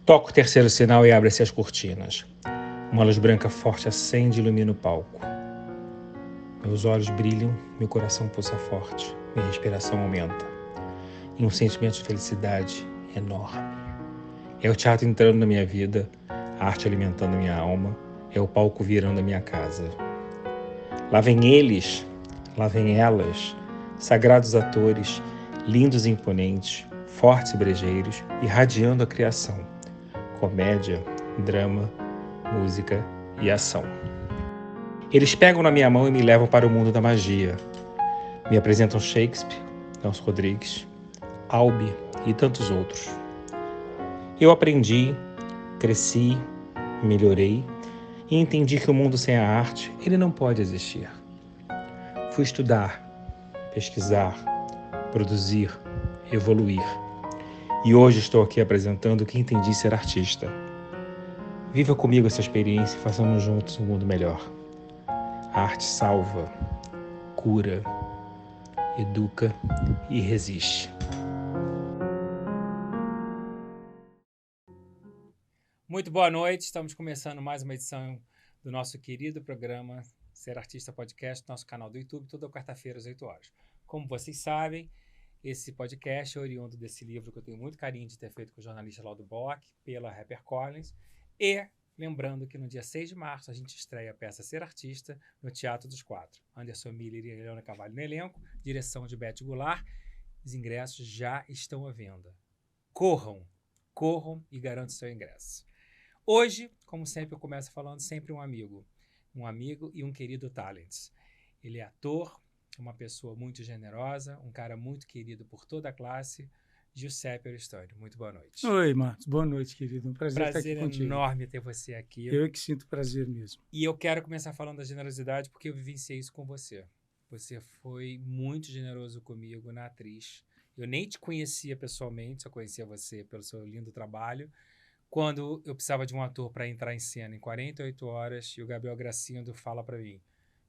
Toco o terceiro sinal e abre-se as cortinas. Uma luz branca forte acende e ilumina o palco. Meus olhos brilham, meu coração pulsa forte, minha respiração aumenta. E um sentimento de felicidade enorme. É o teatro entrando na minha vida, a arte alimentando minha alma, é o palco virando a minha casa. Lá vem eles, lá vem elas, sagrados atores, lindos e imponentes, fortes e brejeiros, irradiando a criação. Comédia, drama, música e ação. Eles pegam na minha mão e me levam para o mundo da magia. Me apresentam Shakespeare, Nelson Rodrigues, Albi e tantos outros. Eu aprendi, cresci, melhorei e entendi que o mundo sem a arte, ele não pode existir. Fui estudar, pesquisar, produzir, evoluir. E hoje estou aqui apresentando o que entendi ser artista. Viva comigo essa experiência e façamos juntos um mundo melhor. A arte salva, cura, educa e resiste. Muito boa noite, estamos começando mais uma edição do nosso querido programa Ser Artista Podcast, nosso canal do YouTube, toda quarta-feira às 8 horas. Como vocês sabem, esse podcast é oriundo desse livro que eu tenho muito carinho de ter feito com o jornalista Laudo Bock, pela HarperCollins, e lembrando que no dia 6 de março a gente estreia a peça Ser Artista no Teatro dos Quatro. Anderson Miller e Helena Carvalho no elenco, direção de Beth Goulart. Os ingressos já estão à venda. Corram e garantam seu ingresso. Hoje, como sempre, eu começo falando sempre um amigo e um querido talent. Ele é ator, uma pessoa muito generosa, um cara muito querido por toda a classe, Giuseppe Aristônio. Muito boa noite. Oi, Marcos. Boa noite, querido. Um prazer estar aqui contigo. Enorme ter você aqui. Eu é que sinto prazer mesmo. E eu quero começar falando da generosidade porque eu vivenciei isso com você. Você foi muito generoso comigo na Atriz. Eu nem te conhecia pessoalmente, só conhecia você pelo seu lindo trabalho. Quando eu precisava de um ator para entrar em cena em 48 horas, e o Gabriel Gracindo fala para mim,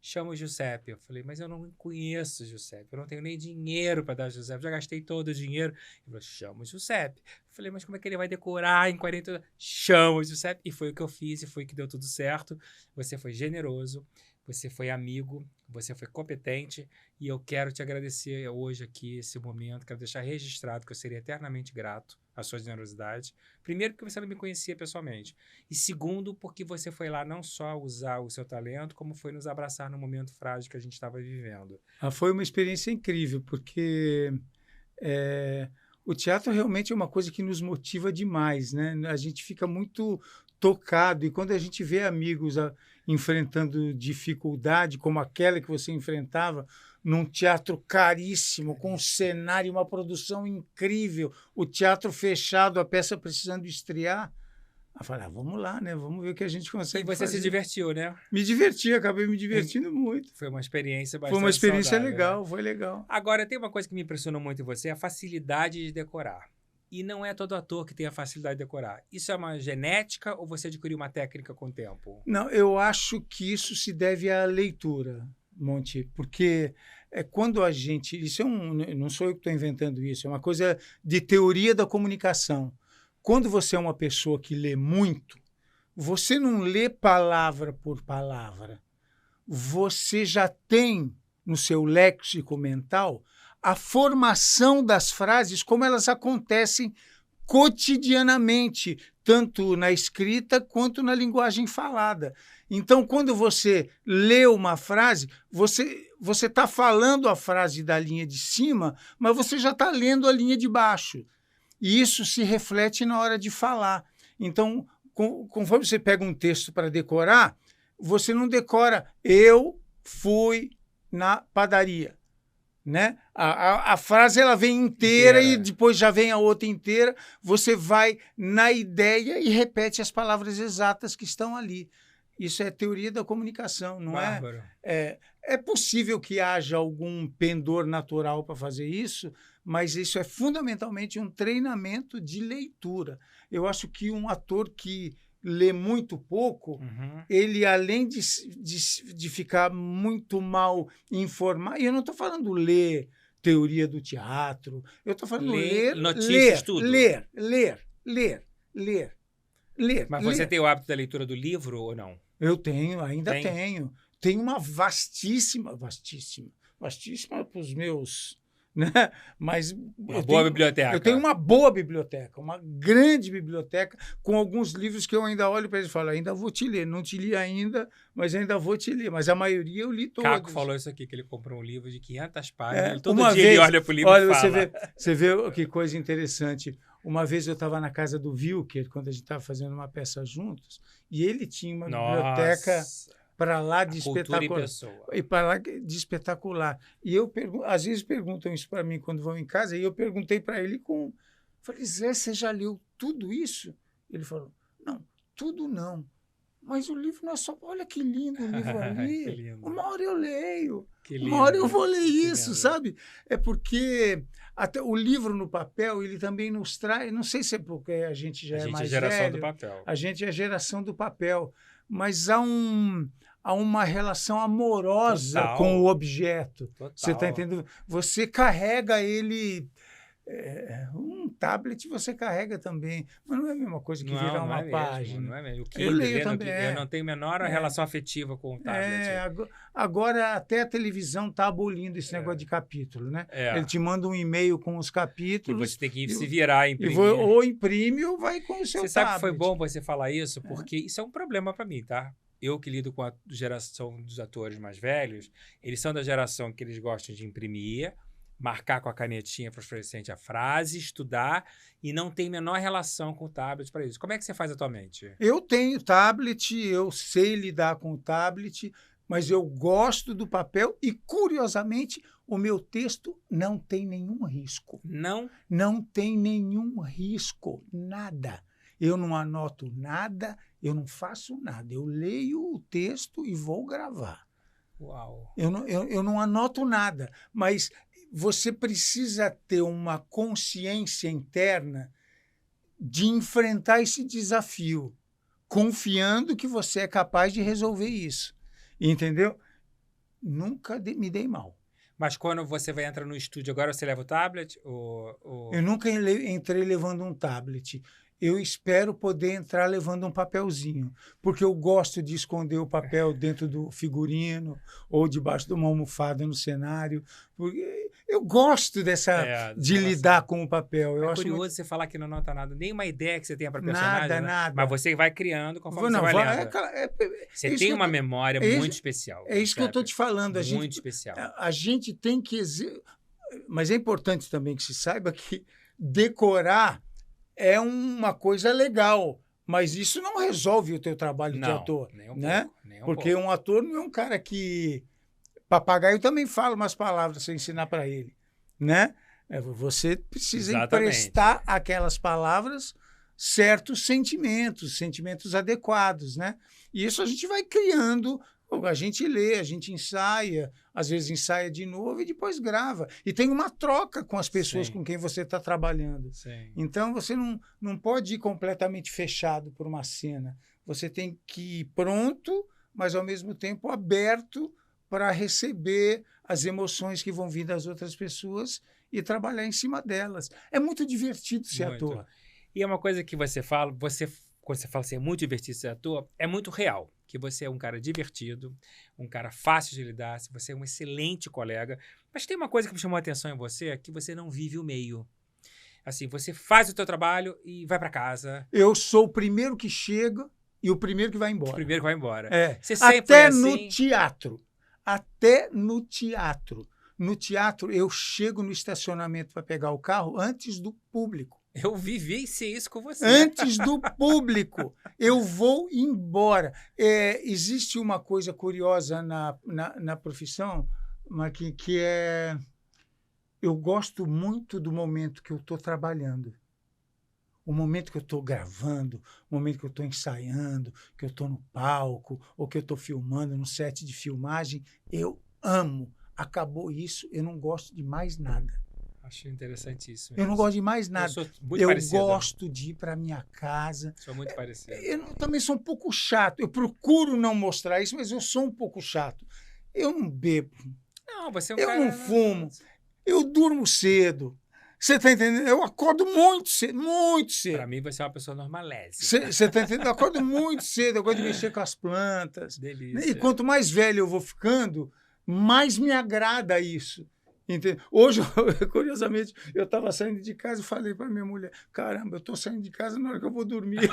chama o Giuseppe. Eu falei, mas eu não conheço o Giuseppe, eu não tenho nem dinheiro para dar ao Giuseppe, já gastei todo o dinheiro. Ele falou, chama o Giuseppe. Eu falei, mas como é que ele vai decorar em 48 horas? Chama o Giuseppe. E foi o que eu fiz, e foi que deu tudo certo. Você foi generoso, você foi amigo, você foi competente, e eu quero te agradecer hoje aqui, esse momento, quero deixar registrado que eu seria eternamente grato à sua generosidade. Primeiro, porque você não me conhecia pessoalmente. E segundo, porque você foi lá não só usar o seu talento, como foi nos abraçar no momento frágil que a gente estava vivendo. Foi uma experiência incrível, porque o teatro realmente é uma coisa que nos motiva demais, né? A gente fica muito tocado, e quando a gente vê amigos enfrentando dificuldade, como aquela que você enfrentava, num teatro caríssimo, com um cenário, uma produção incrível, o teatro fechado, a peça precisando estrear. Eu falei, vamos lá, né? Vamos ver o que a gente consegue fazer. E você se divertiu, né? Me diverti, acabei me divertindo muito. Foi uma experiência bastante Foi uma experiência saudável, legal, né? Foi legal. Agora, tem uma coisa que me impressionou muito em você, a facilidade de decorar. E não é todo ator que tem a facilidade de decorar. Isso é uma genética ou você adquiriu uma técnica com o tempo? Não, eu acho que isso se deve à leitura, Monte, porque quando a gente... não sou eu que estou inventando isso, é uma coisa de teoria da comunicação. Quando você é uma pessoa que lê muito, você não lê palavra por palavra. Você já tem no seu léxico mental a formação das frases como elas acontecem cotidianamente, tanto na escrita quanto na linguagem falada. Então, quando você lê uma frase, você está falando a frase da linha de cima, mas você já está lendo a linha de baixo. E isso se reflete na hora de falar. Então, conforme você pega um texto para decorar, você não decora, eu fui na padaria. Né? A frase ela vem inteira e depois já vem a outra inteira. Você vai na ideia e repete as palavras exatas que estão ali. Isso é teoria da comunicação, não Bárbaro. É possível que haja algum pendor natural para fazer isso, mas isso é fundamentalmente um treinamento de leitura. Eu acho que um ator que lê muito pouco, ele, além de ficar muito mal informado, e eu não estou falando ler teoria do teatro, eu estou falando notícias, tudo. ler. ler. Mas ler. você tem o hábito da leitura do livro ou não? Eu tenho, ainda Tem? tenho. Tenho uma vastíssima para os meus... Né? Mas Uma boa biblioteca. eu tenho uma boa biblioteca, uma grande biblioteca, com alguns livros que eu ainda olho para eles e falo, ainda vou te ler. Não te li ainda, mas ainda vou te ler. Mas a maioria eu li todos. Caco falou isso aqui, que ele comprou um livro de 500 páginas. Todo uma dia vez, ele olha para o livro e fala. Você vê que coisa interessante. Uma vez eu estava na casa do Wilker, quando a gente estava fazendo uma peça juntos, e ele tinha uma biblioteca para lá de espetacular. E para lá de espetacular. E eu às vezes perguntam isso para mim quando vão em casa, e eu perguntei para ele falei, Zé, você já leu tudo isso? Ele falou, não, tudo não. Mas o livro não é só... Olha que lindo o livro ali. Lindo. Uma hora eu leio. Lindo. Uma hora eu vou ler isso, sabe? É porque até o livro no papel, ele também nos traz... Não sei se é porque a gente já é mais velho. A gente é a geração do papel. A gente é a geração do papel. Mas há uma relação amorosa Total. com o objeto. Total. Você está entendendo? Você carrega ele... um tablet você carrega também, mas não é a mesma coisa que virar uma página. Não é mesmo. Eu leio também. Eu não tenho a menor relação afetiva com o tablet. Agora até a televisão está abolindo esse negócio de capítulo, né? Ele te manda um e-mail com os capítulos. E você tem que se virar, imprimir. Ou imprime ou vai com o seu tablet. Você sabe que foi bom você falar isso? Porque isso é um problema para mim, tá? Eu que lido com a geração dos atores mais velhos, eles são da geração que eles gostam de imprimir, marcar com a canetinha fluorescente a frase, estudar, e não tem menor relação com o tablet para isso. Como é que você faz atualmente? Eu tenho tablet, eu sei lidar com o tablet, mas eu gosto do papel e, curiosamente, o meu texto não tem nenhum risco. Não? Não tem nenhum risco, nada. Eu não anoto nada, eu não faço nada. Eu leio o texto e vou gravar. Uau! Eu não anoto nada, mas você precisa ter uma consciência interna de enfrentar esse desafio, confiando que você é capaz de resolver isso. Entendeu? Nunca me dei mal. Mas quando você vai entrar no estúdio, agora você leva o tablet? Eu nunca entrei levando um tablet. Eu espero poder entrar levando um papelzinho, porque eu gosto de esconder o papel dentro do figurino ou debaixo de uma almofada no cenário. Porque eu gosto de lidar com o papel. É curioso você falar que não nota nada, nem uma ideia que você tenha para personagem. Nada. Mas você vai criando conforme você vai lendo. Você tem uma memória muito especial. É isso que eu estou te falando. Muito especial. A gente tem que... Mas é importante também que se saiba que decorar é uma coisa legal, mas isso não resolve o teu trabalho de ator. Nem né? Pouco, nem porque pouco. Um ator não é um cara que... Papagaio também fala umas palavras sem ensinar para ele. Né? Você precisa emprestar aquelas palavras certos sentimentos adequados. Né? E isso a gente vai criando... A gente lê, a gente ensaia, às vezes ensaia de novo e depois grava. E tem uma troca com as pessoas com quem você está trabalhando. Sim. Então, você não pode ir completamente fechado por uma cena. Você tem que ir pronto, mas, ao mesmo tempo, aberto para receber as emoções que vão vir das outras pessoas e trabalhar em cima delas. É muito divertido ser ator. E é uma coisa que você fala, quando você fala assim, é muito divertido ser ator, é muito real. Que você é um cara divertido, um cara fácil de lidar, você é um excelente colega. Mas tem uma coisa que me chamou a atenção em você, é que você não vive o meio. Assim, você faz o teu trabalho e vai para casa. Eu sou o primeiro que chega e o primeiro que vai embora. O primeiro que vai embora. Você sempre até no teatro. Até no teatro. No teatro, eu chego no estacionamento para pegar o carro antes do público. Eu vivenciei isso com você. Antes do público. Eu vou embora. Existe uma coisa curiosa na profissão, Marquinhos, que é... Eu gosto muito do momento que eu estou trabalhando. O momento que eu estou gravando, o momento que eu estou ensaiando, que eu estou no palco, ou que eu estou filmando no set de filmagem, eu amo. Acabou isso, eu não gosto de mais nada. Acho interessantíssimo. Eu não gosto de mais nada. Eu gosto de ir para minha casa. Sou muito parecido. Eu também sou um pouco chato. Eu procuro não mostrar isso, mas eu sou um pouco chato. Eu não bebo. Não, você é um cara... Eu não fumo. Eu durmo cedo. Você tá entendendo? Eu acordo muito cedo, muito cedo. Pra mim, você é uma pessoa normalésima. Você tá entendendo? Eu acordo muito cedo, eu gosto de mexer com as plantas. Delícia. E quanto mais velho eu vou ficando, mais me agrada isso. Entende? Hoje, curiosamente, eu estava saindo de casa e falei para minha mulher, caramba, eu estou saindo de casa na hora que eu vou dormir.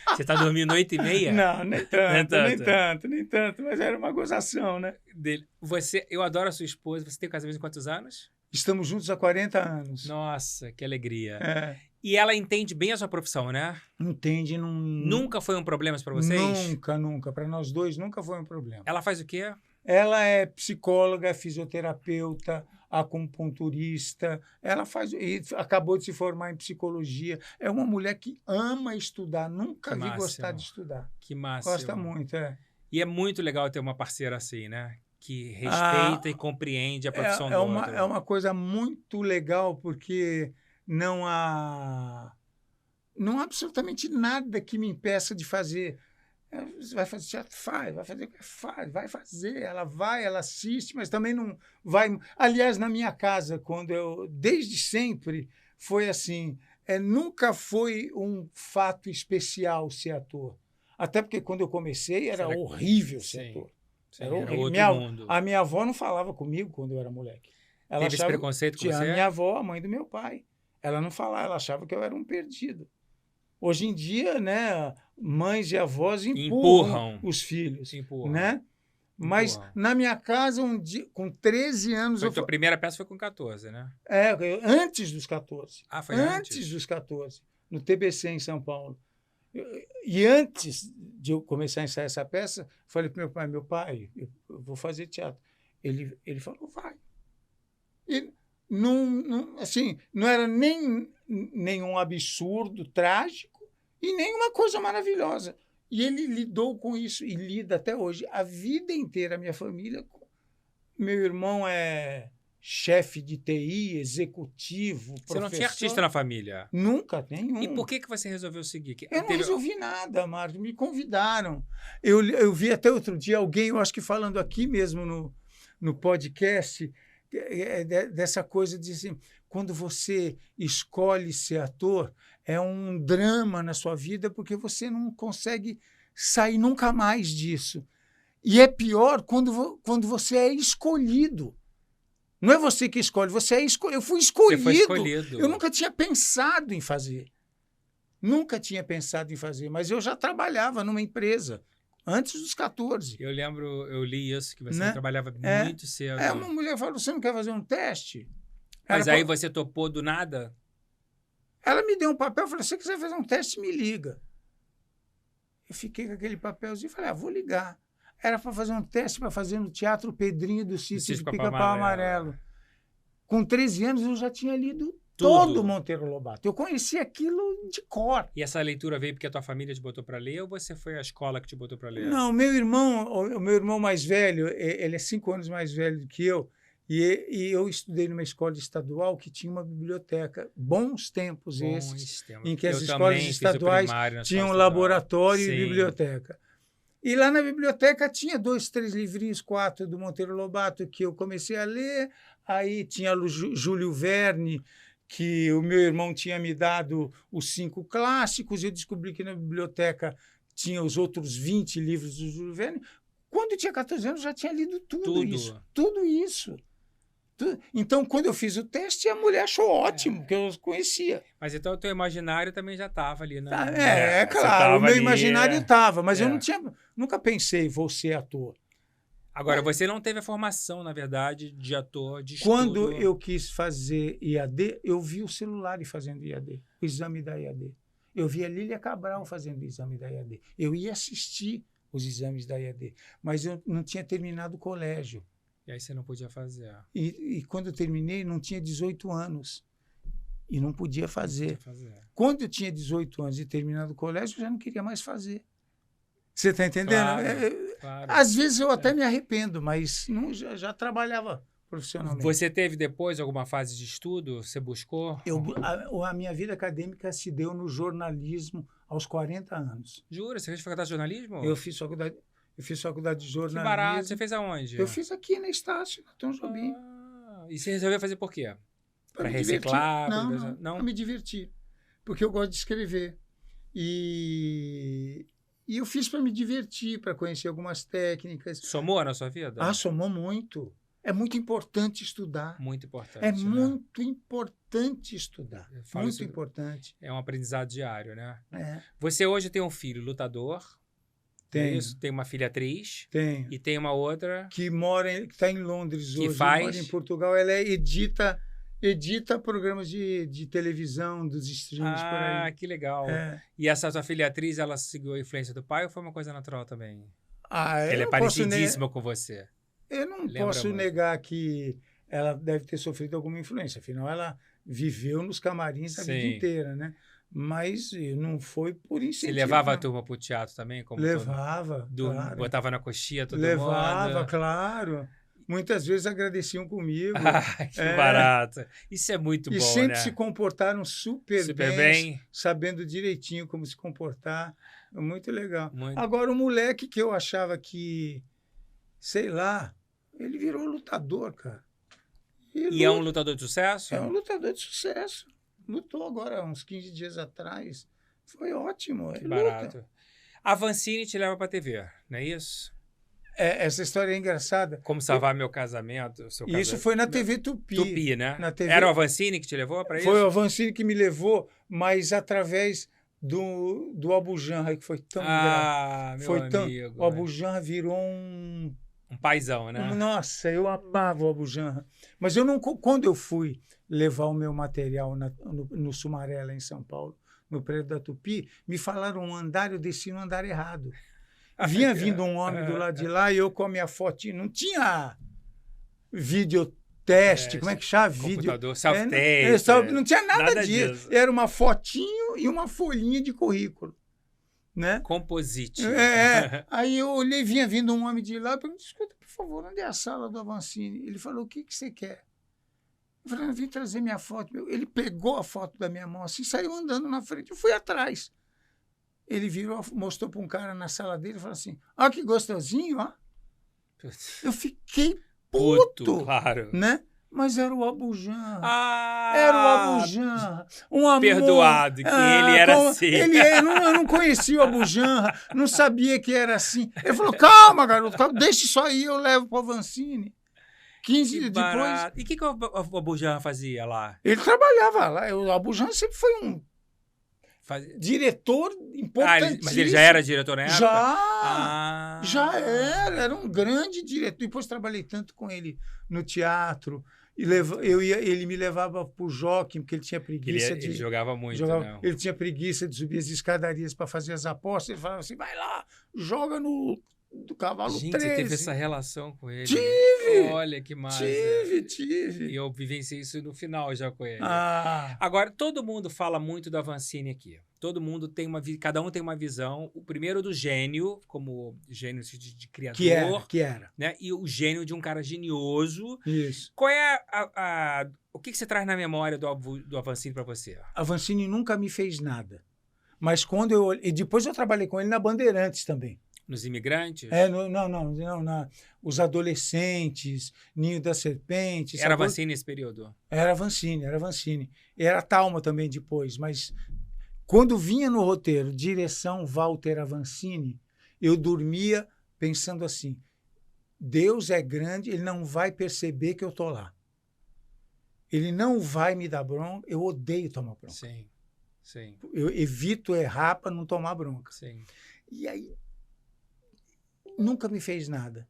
Você está dormindo 8h30? Não, nem tanto, mas era uma gozação, né? Eu adoro a sua esposa. Você tem um casamento de quantos anos? Estamos juntos há 40 anos. Nossa, que alegria. É. E ela entende bem a sua profissão, né? Entende. Nunca foi um problema para vocês? Nunca. Para nós dois, nunca foi um problema. Ela faz o quê? Ela é psicóloga, fisioterapeuta, acupunturista. Ela faz e acabou de se formar em psicologia. É uma mulher que ama estudar. Nunca vi gostar de estudar. Que máximo. Gosta muito, é. E é muito legal ter uma parceira assim, né? Que respeita e compreende a profissão do outro. É uma coisa muito legal, porque não há absolutamente nada que me impeça de fazer. Você vai fazer teatro? Vai fazer. Ela assiste, mas também não vai. Aliás, na minha casa, desde sempre, foi assim: nunca foi um fato especial ser ator. Até porque quando eu comecei era horrível ser ator. Era horrível. A minha avó não falava comigo quando eu era moleque. Ela teve esse preconceito com você? A minha avó, a mãe do meu pai. Ela não falava, ela achava que eu era um perdido. Hoje em dia, né, mães e avós empurram os filhos. Né? Mas na minha casa, um dia, com 13 anos... A tua primeira peça foi com 14, né? Antes dos 14. Ah, foi antes dos 14, no TBC em São Paulo. E antes de eu começar a ensaiar essa peça, falei para meu pai, eu vou fazer teatro. Ele falou, vai. E não era nenhum absurdo, trágico, e nem uma coisa maravilhosa. E ele lidou com isso, e lida até hoje, a vida inteira, a minha família. Meu irmão é chefe de TI, executivo, professor. Você não tinha artista na família? Nunca, nenhum. E por que você resolveu seguir? Eu não resolvi nada, Marcos, me convidaram. Eu vi até outro dia alguém, eu acho que falando aqui mesmo no podcast, dessa coisa de assim, quando você escolhe ser ator, é um drama na sua vida porque você não consegue sair nunca mais disso. E é pior quando você é escolhido. Não é você que escolhe, você é escolhido. Eu fui escolhido. Você foi escolhido. Eu nunca tinha pensado em fazer. Mas eu já trabalhava numa empresa antes dos 14. Eu lembro, eu li isso, que você trabalhava muito cedo. Uma mulher falou, você não quer fazer um teste? Mas aí você topou do nada? Ela me deu um papel, falou, se você quiser fazer um teste, me liga. Eu fiquei com aquele papelzinho e falei, vou ligar. Era para fazer um teste para fazer no Teatro Pedrinho do Sítio de Pica-Pau Amarelo. Com 13 anos eu já tinha lido todo Monteiro Lobato. Eu conhecia aquilo de cor. E essa leitura veio porque a tua família te botou para ler ou você foi à escola que te botou para ler? Não, o meu irmão mais velho, ele é 5 anos mais velho do que eu, e eu estudei numa escola estadual que tinha uma biblioteca. Bons tempos esses, em que as escolas estaduais tinham laboratório e biblioteca. E lá na biblioteca tinha 2, 3 livrinhos, 4 do Monteiro Lobato que eu comecei a ler. Aí tinha Júlio Verne, que o meu irmão tinha me dado os 5 clássicos. Eu descobri que na biblioteca tinha os outros 20 livros do Júlio Verne. Quando eu tinha 14 anos, eu já tinha lido tudo isso. Então, quando eu fiz o teste, a mulher achou ótimo, que eu conhecia. Mas então o teu imaginário também já estava ali, né? Claro, o meu imaginário estava, mas eu nunca pensei, vou ser ator. Agora, você não teve a formação, na verdade, de ator, de Quando estudo. eu quis fazer IAD, eu vi o celular fazendo IAD, o exame da IAD. Eu vi a Lília Cabral fazendo o exame da IAD. Eu ia assistir os exames da IAD, mas eu não tinha terminado o colégio. E aí você não podia fazer. E quando eu terminei, não tinha 18 anos. E não podia fazer. Quando eu tinha 18 anos e terminado o colégio, eu já não queria mais fazer. Você está entendendo? Claro. Às vezes eu até me arrependo, mas já trabalhava profissionalmente. Você teve depois alguma fase de estudo? Você buscou? A minha vida acadêmica se deu no jornalismo aos 40 anos. Jura? Você fez faculdade de jornalismo? Eu fiz faculdade de jornalismo. Que barato. Você fez aonde? Eu fiz aqui na Estácio, na Tom Jobim. E você resolveu fazer por quê? Para me reciclar? divertir. Não, para me divertir. Porque eu gosto de escrever. E eu fiz para me divertir, para conhecer algumas técnicas. Somou na sua vida? Ah, somou muito. É muito importante estudar. Muito importante. É né? muito importante estudar. Eu falo Muito isso- importante. É um aprendizado diário, né? É. Você hoje tem um filho lutador. É Tenho. isso? Tem uma filha atriz. Tenho. E tem uma outra. Que está em Londres Que hoje, faz? mora em Portugal. Ela edita programas de televisão, dos streams por Ah, aí. que legal. É. E essa sua filha atriz, ela seguiu a influência do pai ou foi uma coisa natural também? Ah, Ela é não posso parecidíssima com você. Eu não Lembra posso muito. negar que ela deve ter sofrido alguma influência. Afinal, ela viveu nos camarins a vida Sim. inteira, né? Mas não foi por Você incentivo. levava a não. turma pro teatro também? Como Levava, todo, claro. botava na coxinha todo Levava, mundo? claro. Muitas vezes agradeciam comigo. Ah, que É. barato. Isso é muito E bom, sempre né? se comportaram super bem. sabendo direitinho como se comportar. Muito legal. Muito. Agora, o moleque que eu achava que, sei lá, ele virou lutador, cara. E é um lutador de sucesso? É um lutador de sucesso. Lutou agora, uns 15 dias atrás. Foi ótimo. Que Ele barato. luta. A Vancini te leva pra TV, não é isso? Essa história é engraçada. Como salvar meu casamento, seu E isso casamento. foi na TV Tupi. Tupi, né? Na TV. Era o Vancini que te levou pra isso? Foi o Avancini que me levou, mas através do Abu Janra, que foi tão Ah, meu foi tão, amigo. o Abu Janra virou um... Um paizão, né? Nossa, eu amava o Abu Janra. Mas eu não, quando eu fui levar o meu material no Sumaré, lá em São Paulo, no prédio da Tupi, me falaram um andar, eu desci no andar errado. Vinha vindo um homem do lado de lá e eu com a minha fotinha. Não tinha videoteste, como é que chama? Computador, self-tape. Não tinha nada disso. disso. Era uma fotinho e uma folhinha de currículo. Né? Composite. Aí eu olhei, vinha vindo um homem de lá, eu perguntei, escuta, por favor, onde é a sala do Avancini? Ele falou, o que você quer? Eu falei, eu vim trazer minha foto. Ele pegou a foto da minha mão assim, saiu andando na frente, eu fui atrás. Ele virou, mostrou para um cara na sala dele e falou assim, ó que gostosinho, ó. Eu fiquei puto, claro. né? Mas era o Abu Janra. Ah, Era o Abu Janra. Um amor. Perdoado, que ele era assim. Eu não conhecia o Abu Janra, não sabia que era assim. Ele falou, calma, garoto, calma, deixa isso aí, eu levo para o Avancini. 15 dias depois... E o que o Abu Janra fazia lá? Ele trabalhava lá. O Abu Janra sempre foi um diretor importantíssimo. Mas ele já era diretor na época? Já era um grande diretor. Depois trabalhei tanto com ele no teatro. E ele me levava para o Jockey, porque ele tinha preguiça ele jogava muito, né? Ele tinha preguiça de subir as escadarias para fazer as apostas. Ele falava assim, vai lá, joga do cavalo 13. Gente, você teve essa relação com ele. Tive! Olha que massa. Tive. E eu vivenciei isso no final já com ele. Ah. Agora, todo mundo fala muito da Vancini aqui. Todo mundo tem cada um tem uma visão. O primeiro do gênio, como gênio de criador. Que era. Né? E o gênio de um cara genioso. Isso. Qual é o que você traz na memória do Avancini para você? Avancini nunca me fez nada. Mas quando e depois eu trabalhei com ele na Bandeirantes também. Nos Imigrantes? Os Adolescentes, Ninho da Serpente. Era Avancini nesse período? Era Avancini. Era Talma também depois, mas quando vinha no roteiro direção Walter Avancini, eu dormia pensando assim, Deus é grande, ele não vai perceber que eu estou lá. Ele não vai me dar bronca, eu odeio tomar bronca. Sim. Eu evito errar para não tomar bronca. Sim. E aí, nunca me fez nada,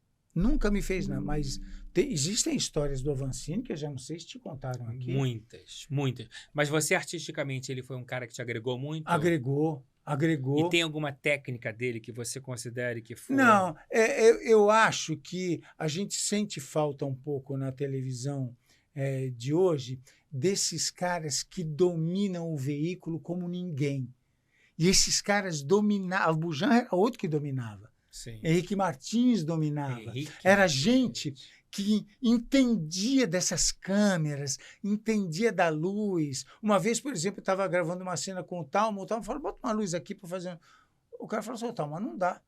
mas existem histórias do Avancini que eu já não sei se te contaram aqui. Muitas. Mas você, artisticamente, ele foi um cara que te agregou muito? Agregou. E tem alguma técnica dele que você considere que foi? Não, eu acho que a gente sente falta um pouco na televisão de hoje desses caras que dominam o veículo como ninguém. E esses caras dominavam. O Bujan era outro que dominava. Sim. Henrique Martins dominava. Era gente que entendia dessas câmeras, entendia da luz. Uma vez, por exemplo, eu estava gravando uma cena com o Talma falou, bota uma luz aqui para fazer... O cara falou assim, Talma, não dá.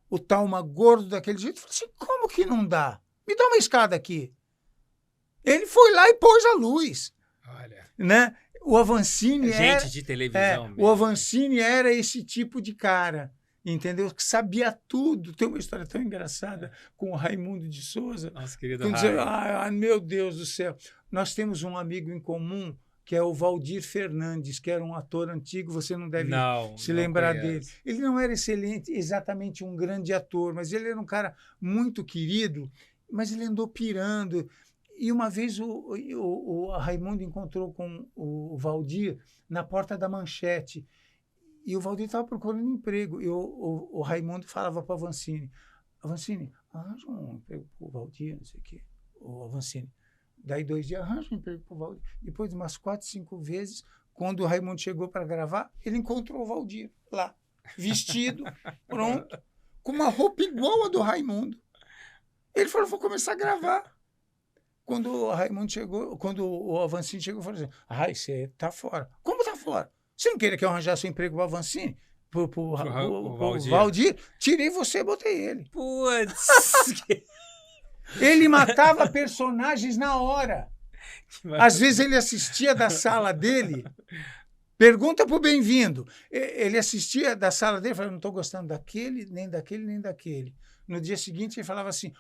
O Talma gordo daquele jeito, falou assim, como que não dá? Me dá uma escada aqui. Ele foi lá e pôs a luz. né? O Avancini era... Gente de televisão mesmo. O Avancini era esse tipo de cara, entendeu? Que sabia tudo. Tem uma história tão engraçada com o Raimundo de Souza. Nosso querido Quando Rai. meu Deus do céu. Nós temos um amigo em comum, que é o Valdir Fernandes, que era um ator antigo, você não deve se lembrar dele. Ele não era exatamente um grande ator, mas ele era um cara muito querido, mas ele andou pirando. E uma vez o Raimundo encontrou com o Valdir na porta da Manchete, e o Valdir estava procurando emprego, e o Raimundo falava para o Avancini, arranja um emprego para o Valdir, não sei o quê, o Avancini. Daí 2 dias, arranja um emprego para o Valdir. Depois de umas 4, 5 vezes, quando o Raimundo chegou para gravar, ele encontrou o Valdir lá, vestido, pronto, com uma roupa igual a do Raimundo. Ele falou, vou começar a gravar. Quando o Raimundo chegou, quando o Avancini chegou, falou assim, você tá fora. Como tá fora? Você não queria que eu arranjasse um emprego para o Avancini? Pro Valdir? Tirei você e botei ele. Putz! Ele matava personagens na hora. Às vezes ele assistia da sala dele. Pergunta pro Bem-vindo. Ele assistia da sala dele e falava, não estou gostando daquele, nem daquele, nem daquele. No dia seguinte ele falava assim,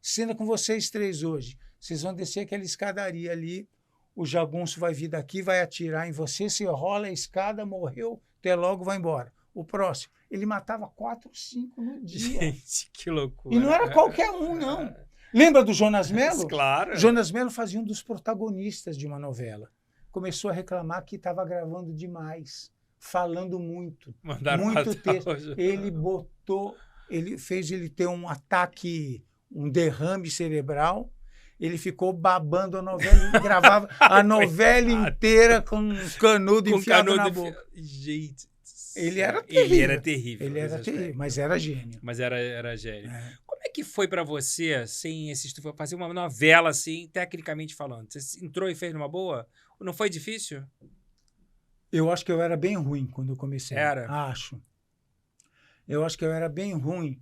cena com vocês 3 hoje. Vocês vão descer aquela escadaria ali, o jagunço vai vir daqui, vai atirar em você, você rola a escada, morreu, até logo, vai embora. O próximo. Ele matava 4, 5 no dia. Gente, que loucura. E não era qualquer um, não. Lembra do Jonas Mello? Claro. Jonas Mello fazia um dos protagonistas de uma novela. Começou a reclamar que estava gravando demais, falando muito, muito texto. Ele fez ele ter um ataque, um derrame cerebral. Ele ficou babando a novela e gravava a novela inteira com um canudo enfiado na boca. Gente, ele era terrível. Ele era terrível, mas era gênio. Mas era gênio. Como é que foi para você, sem fazer uma novela assim, tecnicamente falando? Você entrou e fez numa boa? Não foi difícil? Eu acho que eu era bem ruim quando eu comecei. Era? Acho. Eu acho que eu era bem ruim.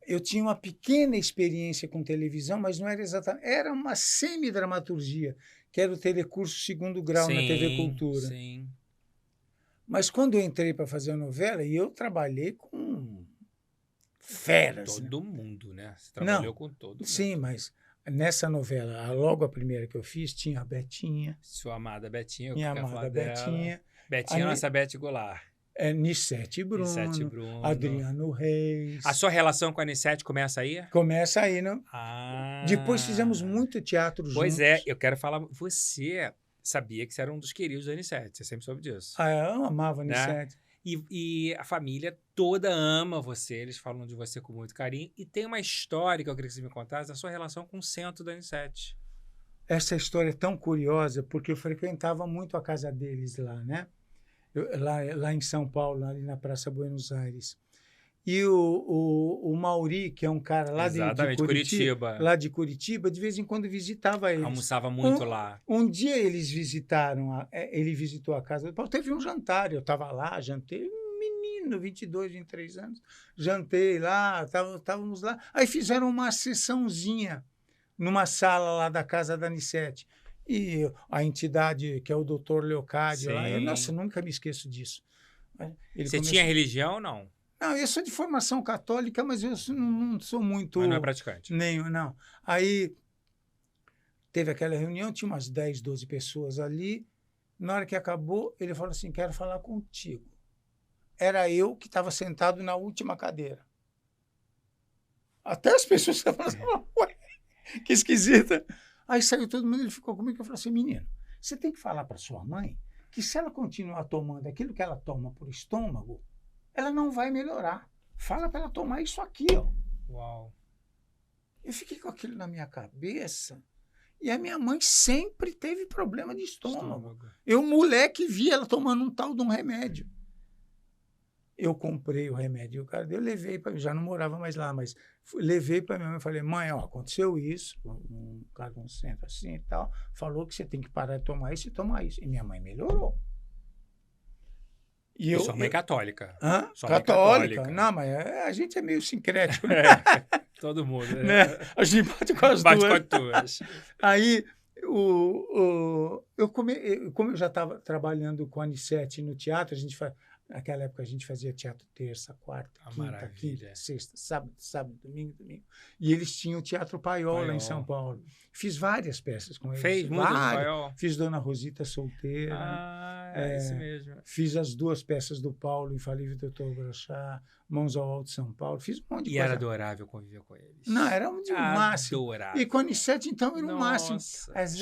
Eu tinha uma pequena experiência com televisão, mas não era exatamente... Era uma semi-dramaturgia, que era o Telecurso 2º Grau na TV Cultura. Sim. Mas quando eu entrei para fazer a novela, e eu trabalhei com feras. Todo mundo, né? Você trabalhou com todo mundo. Sim, mas nessa novela, logo a primeira que eu fiz, tinha a Betinha. Sua amada Betinha. Minha amada Betinha. Betinha, nossa Beth Goulart. Nissete Bruno, Adriano Reis. A sua relação com a Nissete começa aí? Começa aí, não? Depois fizemos muito teatro juntos. Pois é, eu quero falar... Você sabia que você era um dos queridos da Nissete, você sempre soube disso. Eu amava a Nissete. Né? E a família toda ama você, eles falam de você com muito carinho. E tem uma história que eu queria que você me contasse da sua relação com o centro da Nissete. Essa história é tão curiosa, porque eu frequentava muito a casa deles lá, né? Lá em São Paulo, ali na Praça Buenos Aires. E o Mauri, que é um cara lá de Curitiba, lá de Curitiba, de vez em quando visitava eles. Almoçava muito lá. Um dia eles visitaram, ele visitou a casa do Paulo, teve um jantar, eu estava lá, jantei, menino, 22, 23 anos, jantei lá, estávamos lá. Aí fizeram uma sessãozinha numa sala lá da casa da Nissete. E a entidade, que é o doutor Leocádio, lá, nossa, nunca me esqueço disso. Você tinha religião ou não? Não, eu sou de formação católica, mas eu não sou muito... Mas não é praticante? Não. Aí teve aquela reunião, tinha umas 10, 12 pessoas ali. Na hora que acabou, ele falou assim, quero falar contigo. Era eu que estava sentado na última cadeira. Até as pessoas estavam assim, ué, que esquisita. Aí saiu todo mundo, ele ficou comigo, eu falei assim, menino, você tem que falar para sua mãe que se ela continuar tomando aquilo que ela toma por estômago, ela não vai melhorar. Fala para ela tomar isso aqui, ó. Uau. Eu fiquei com aquilo na minha cabeça e a minha mãe sempre teve problema de estômago. Eu, moleque, vi ela tomando um tal de um remédio. Eu comprei o remédio, eu levei para... Já não morava mais lá, mas levei para minha mãe e falei, mãe, aconteceu isso, um cara de um centro assim e tal, falou que você tem que parar de tomar isso e tomar isso. E minha mãe melhorou. E sua mãe é católica? Sua católica. Não, mas a gente é meio sincrético, né? Todo mundo. Né? A gente bate com as duas. Com as duas. Aí Como eu já estava trabalhando com a Anissete no teatro, naquela época a gente fazia teatro terça, quarta, quinta, sexta, sábado, domingo. E eles tinham o Teatro Paiol lá em São Paulo. Fiz várias peças com eles. Fez muito no Paiol? Fiz Dona Rosita Solteira. Isso mesmo. Fiz as 2 peças do Paulo, Infalível Doutor Brochá, Mãos ao Alto de São Paulo. Fiz um monte de coisa. E era adorável conviver com eles. Não, era um máximo. Adorável. E com a Anissete, então, era um máximo.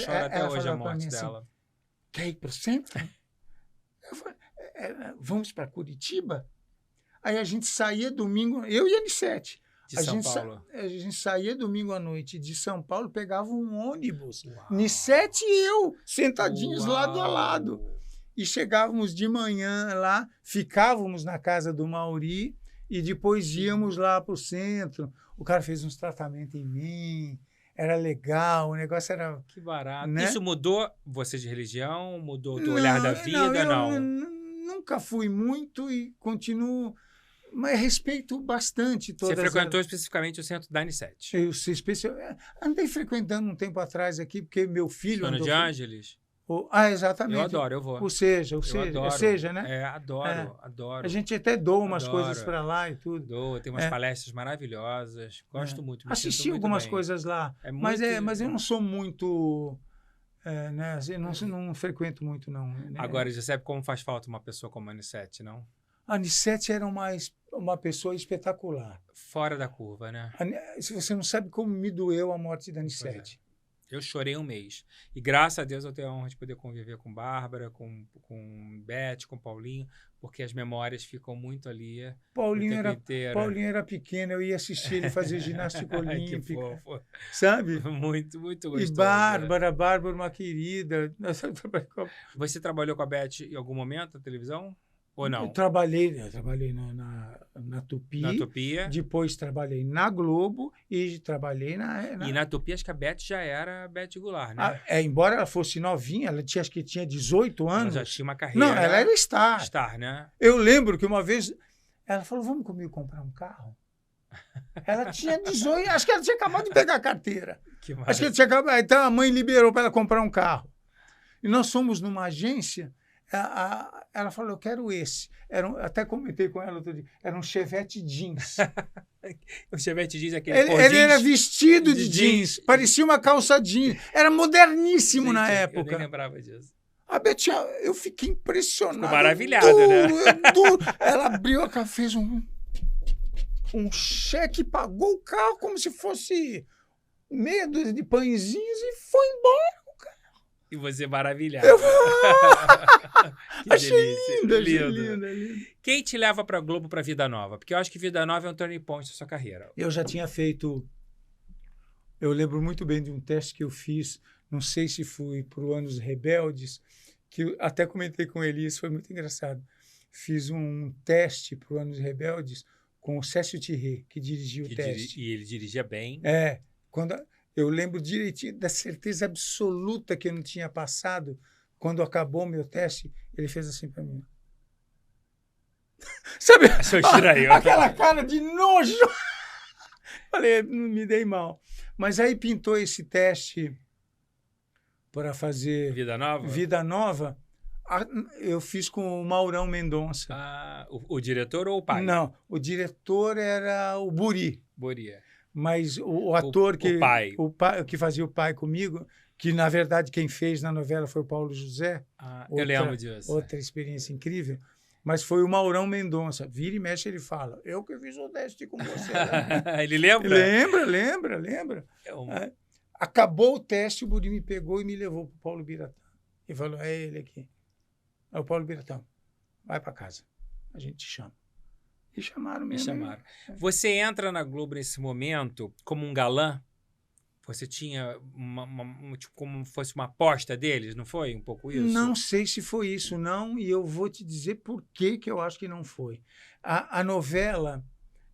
Chora até hoje a morte dela. Assim, quer ir para o centro? Eu falei, vamos para Curitiba? Aí a gente saía domingo, eu e a Anissete. De São Paulo. A gente saía domingo à noite de São Paulo, pegava um ônibus. Anissete e eu, sentadinhos lado a lado. E chegávamos de manhã lá, ficávamos na casa do Mauri e depois íamos lá para o centro. O cara fez uns tratamentos em mim, era legal, o negócio era... Que barato. Né? Isso mudou você de religião? Mudou o teu olhar da vida? Eu nunca fui muito e continuo... Mas respeito bastante todas. Você frequentou especificamente o centro da Anissete? Eu andei frequentando um tempo atrás aqui, porque meu filho... Sono de Ângeles? Exatamente. Eu adoro, eu vou. Ou seja, né? Adoro. A gente até doa umas coisas para lá e tudo. Doa, tem umas palestras maravilhosas. Gosto muito. Assisti algumas coisas lá, mas eu não sou muito... né? Eu não frequento muito, não. Né? Agora, Giuseppe, como faz falta uma pessoa como a Anissete, não? A Anissete era uma pessoa espetacular. Fora da curva, né? Se você não sabe como me doeu a morte da Anissete. Eu chorei um mês. E graças a Deus eu tenho a honra de poder conviver com Bárbara, com Beth, com Paulinho, porque as memórias ficam muito ali. Paulinho era pequeno, eu ia assistir ele fazer ginástica olímpica. Que fofo. Sabe? Muito, muito gostoso. E Bárbara, uma querida. Você trabalhou com a Beth em algum momento na televisão? Ou não? Eu trabalhei na Tupi. Na Tupi. Depois trabalhei na Globo e trabalhei E na Tupi acho que a Beth já era Beth Goulart, né? Embora ela fosse novinha, acho que tinha 18 anos. Ela já tinha uma carreira. Não, ela era star. Star, né? Eu lembro que uma vez ela falou, vamos comigo comprar um carro? Ela tinha 18, acho que ela tinha acabado de pegar a carteira. Acho que ela tinha acabado, então a mãe liberou para ela comprar um carro. E nós fomos numa agência... Ela falou, eu quero esse. Até comentei com ela outro dia, era um Chevette jeans. O Chevette jeans é aquele ele era vestido de jeans, parecia uma calça jeans. Era moderníssimo na época. Eu nem lembrava disso. A Beth, eu fiquei impressionado. Ficou maravilhado, né? Ela abriu a cara, fez um cheque, pagou o carro como se fosse meia dúzia de pãezinhos e foi embora. E você maravilhado. Achei linda. Quem te leva para a Globo para Vida Nova? Porque eu acho que Vida Nova é um turning point da sua carreira. Eu já tinha feito... Eu lembro muito bem de um teste que eu fiz, não sei se fui para o Anos Rebeldes, que eu até comentei com ele, isso foi muito engraçado. Fiz um teste para o Anos Rebeldes com o Cécio Thierry, que dirigiu o teste. E ele dirigia bem. Eu lembro direitinho da certeza absoluta que eu não tinha passado. Quando acabou o meu teste, ele fez assim para mim. Sabe? Aquela cara de nojo. Falei, não me dei mal. Mas aí pintou esse teste para fazer Vida Nova. Eu fiz com o Maurão Mendonça. O diretor ou o pai? Não, o diretor era o Buri. Mas o ator que fazia o pai comigo, que na verdade quem fez na novela foi o Paulo José. Eu lembro disso. Outra experiência incrível. Mas foi o Maurão Mendonça. Vira e mexe, ele fala, eu que fiz o teste com você. Ele lembra? Lembra. Acabou o teste, o Buri me pegou e me levou para o Paulo Biratã. E falou, é ele aqui. É o Paulo Biratã. Vai para casa. A gente te chama. E chamaram mesmo. Você entra na Globo nesse momento como um galã? Você tinha tipo, como fosse uma aposta deles, não foi um pouco isso? Não sei se foi isso, não. E eu vou te dizer por que eu acho que não foi. A novela,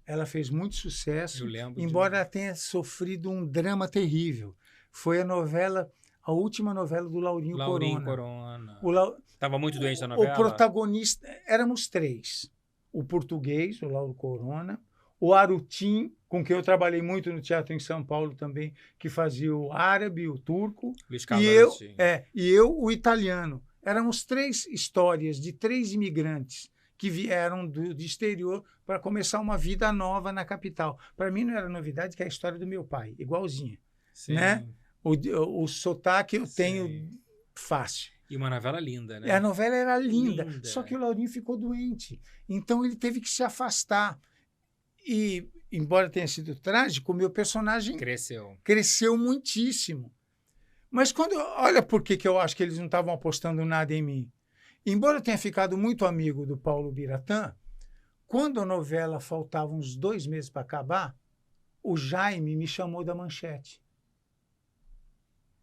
ela fez muito sucesso, embora ela tenha sofrido um drama terrível. Foi a última novela do Laurinho Corona. Estava muito doente na novela? O protagonista, éramos 3. O português, o Lauro Corona, o Arutim com quem eu trabalhei muito no teatro em São Paulo também, que fazia o árabe, o turco, Luiz e eu, o italiano. Éramos 3 histórias de 3 imigrantes que vieram do exterior para começar uma vida nova na capital. Para mim não era novidade, que é a história do meu pai, igualzinha. Sim. Né? O sotaque eu tenho Sim. fácil. E uma novela linda, né? A novela era linda, Linda. só que o Laurinho ficou doente. Então ele teve que se afastar. E, embora tenha sido trágico, o meu personagem cresceu muitíssimo. Mas olha por que eu acho que eles não estavam apostando nada em mim. Embora eu tenha ficado muito amigo do Paulo Biratã, quando a novela faltava uns 2 meses para acabar, o Jaime me chamou da Manchete.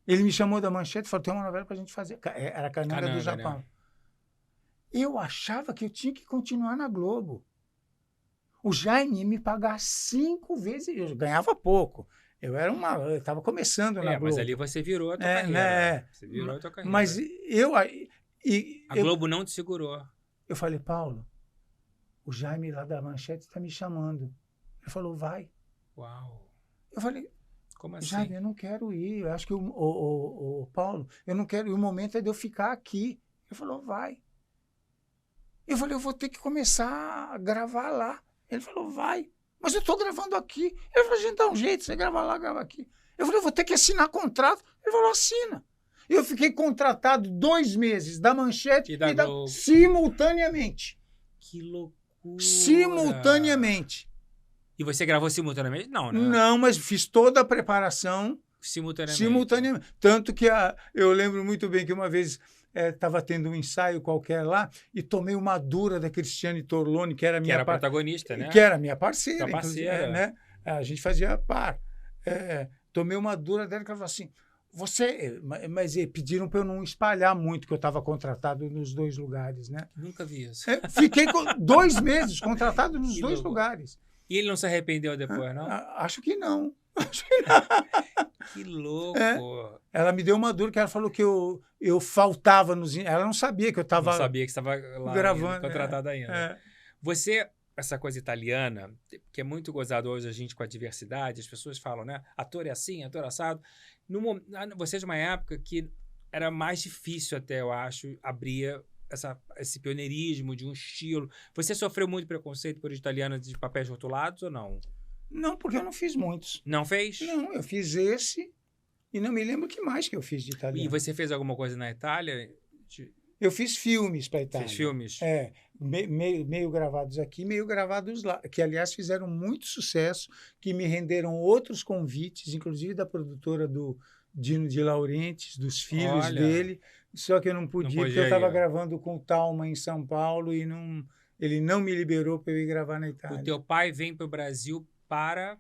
Ele me chamou da Manchete e falou, tem uma novela para a gente fazer. Era Cananga do Japão. Né? Eu achava que eu tinha que continuar na Globo. O Jaime ia me pagar 5 vezes. Eu ganhava pouco. Eu estava começando na Globo. Mas ali você virou a tua carreira. Você virou a tua carreira. Mas a Globo não te segurou. Eu falei, Paulo, o Jaime lá da Manchete está me chamando. Ele falou, vai. Uau. Eu falei, como assim? Jaime, eu não quero ir. Eu acho que o Paulo, eu não quero ir. O momento é de eu ficar aqui. Ele falou, vai. Eu falei, eu vou ter que começar a gravar lá. Ele falou, vai. Mas eu estou gravando aqui. Ele falou, a gente dá um jeito, você grava lá, grava aqui. Eu falei, eu vou ter que assinar contrato. Ele falou, assina. Eu fiquei contratado 2 meses da Manchete simultaneamente. Que loucura. Simultaneamente. E você gravou simultaneamente? Não, né? Não, mas fiz toda a preparação simultaneamente. Tanto que eu lembro muito bem que uma vez estava tendo um ensaio qualquer lá e tomei uma dura da Cristiane Torlone, que era minha protagonista, né? Que era minha parceira. Tua parceira. Né? A gente fazia par. Tomei uma dura dela que ela falou assim, mas pediram para eu não espalhar muito, que eu estava contratado nos 2 lugares, né? Nunca vi isso. Fiquei 2 meses contratado nos 2 lugares. E ele não se arrependeu depois, não? Acho que não. Que louco. Ela me deu uma dura que ela falou que eu faltava nos... Ela não sabia que eu estava... Não sabia que estava lá gravando, contratado ainda. Você, essa coisa italiana, que é muito gozado hoje a gente com a diversidade, as pessoas falam, né? Ator é assim, ator assado. Você é de uma época que era mais difícil até, eu acho, abrir esse pioneirismo de um estilo. Você sofreu muito preconceito por italiana de papéis rotulados ou não? Não, porque eu não fiz muitos. Não fez? Não, eu fiz esse e não me lembro o que mais que eu fiz de italiano. E você fez alguma coisa na Itália? Eu fiz filmes para a Itália. Fez filmes? Meio gravados aqui, meio gravados lá, que aliás fizeram muito sucesso, que me renderam outros convites, inclusive da produtora do Dino de Laurentiis, dos filhos dele, só que eu não podia porque eu estava gravando com o Talma em São Paulo e ele não me liberou para eu ir gravar na Itália. O teu pai vem para o Brasil para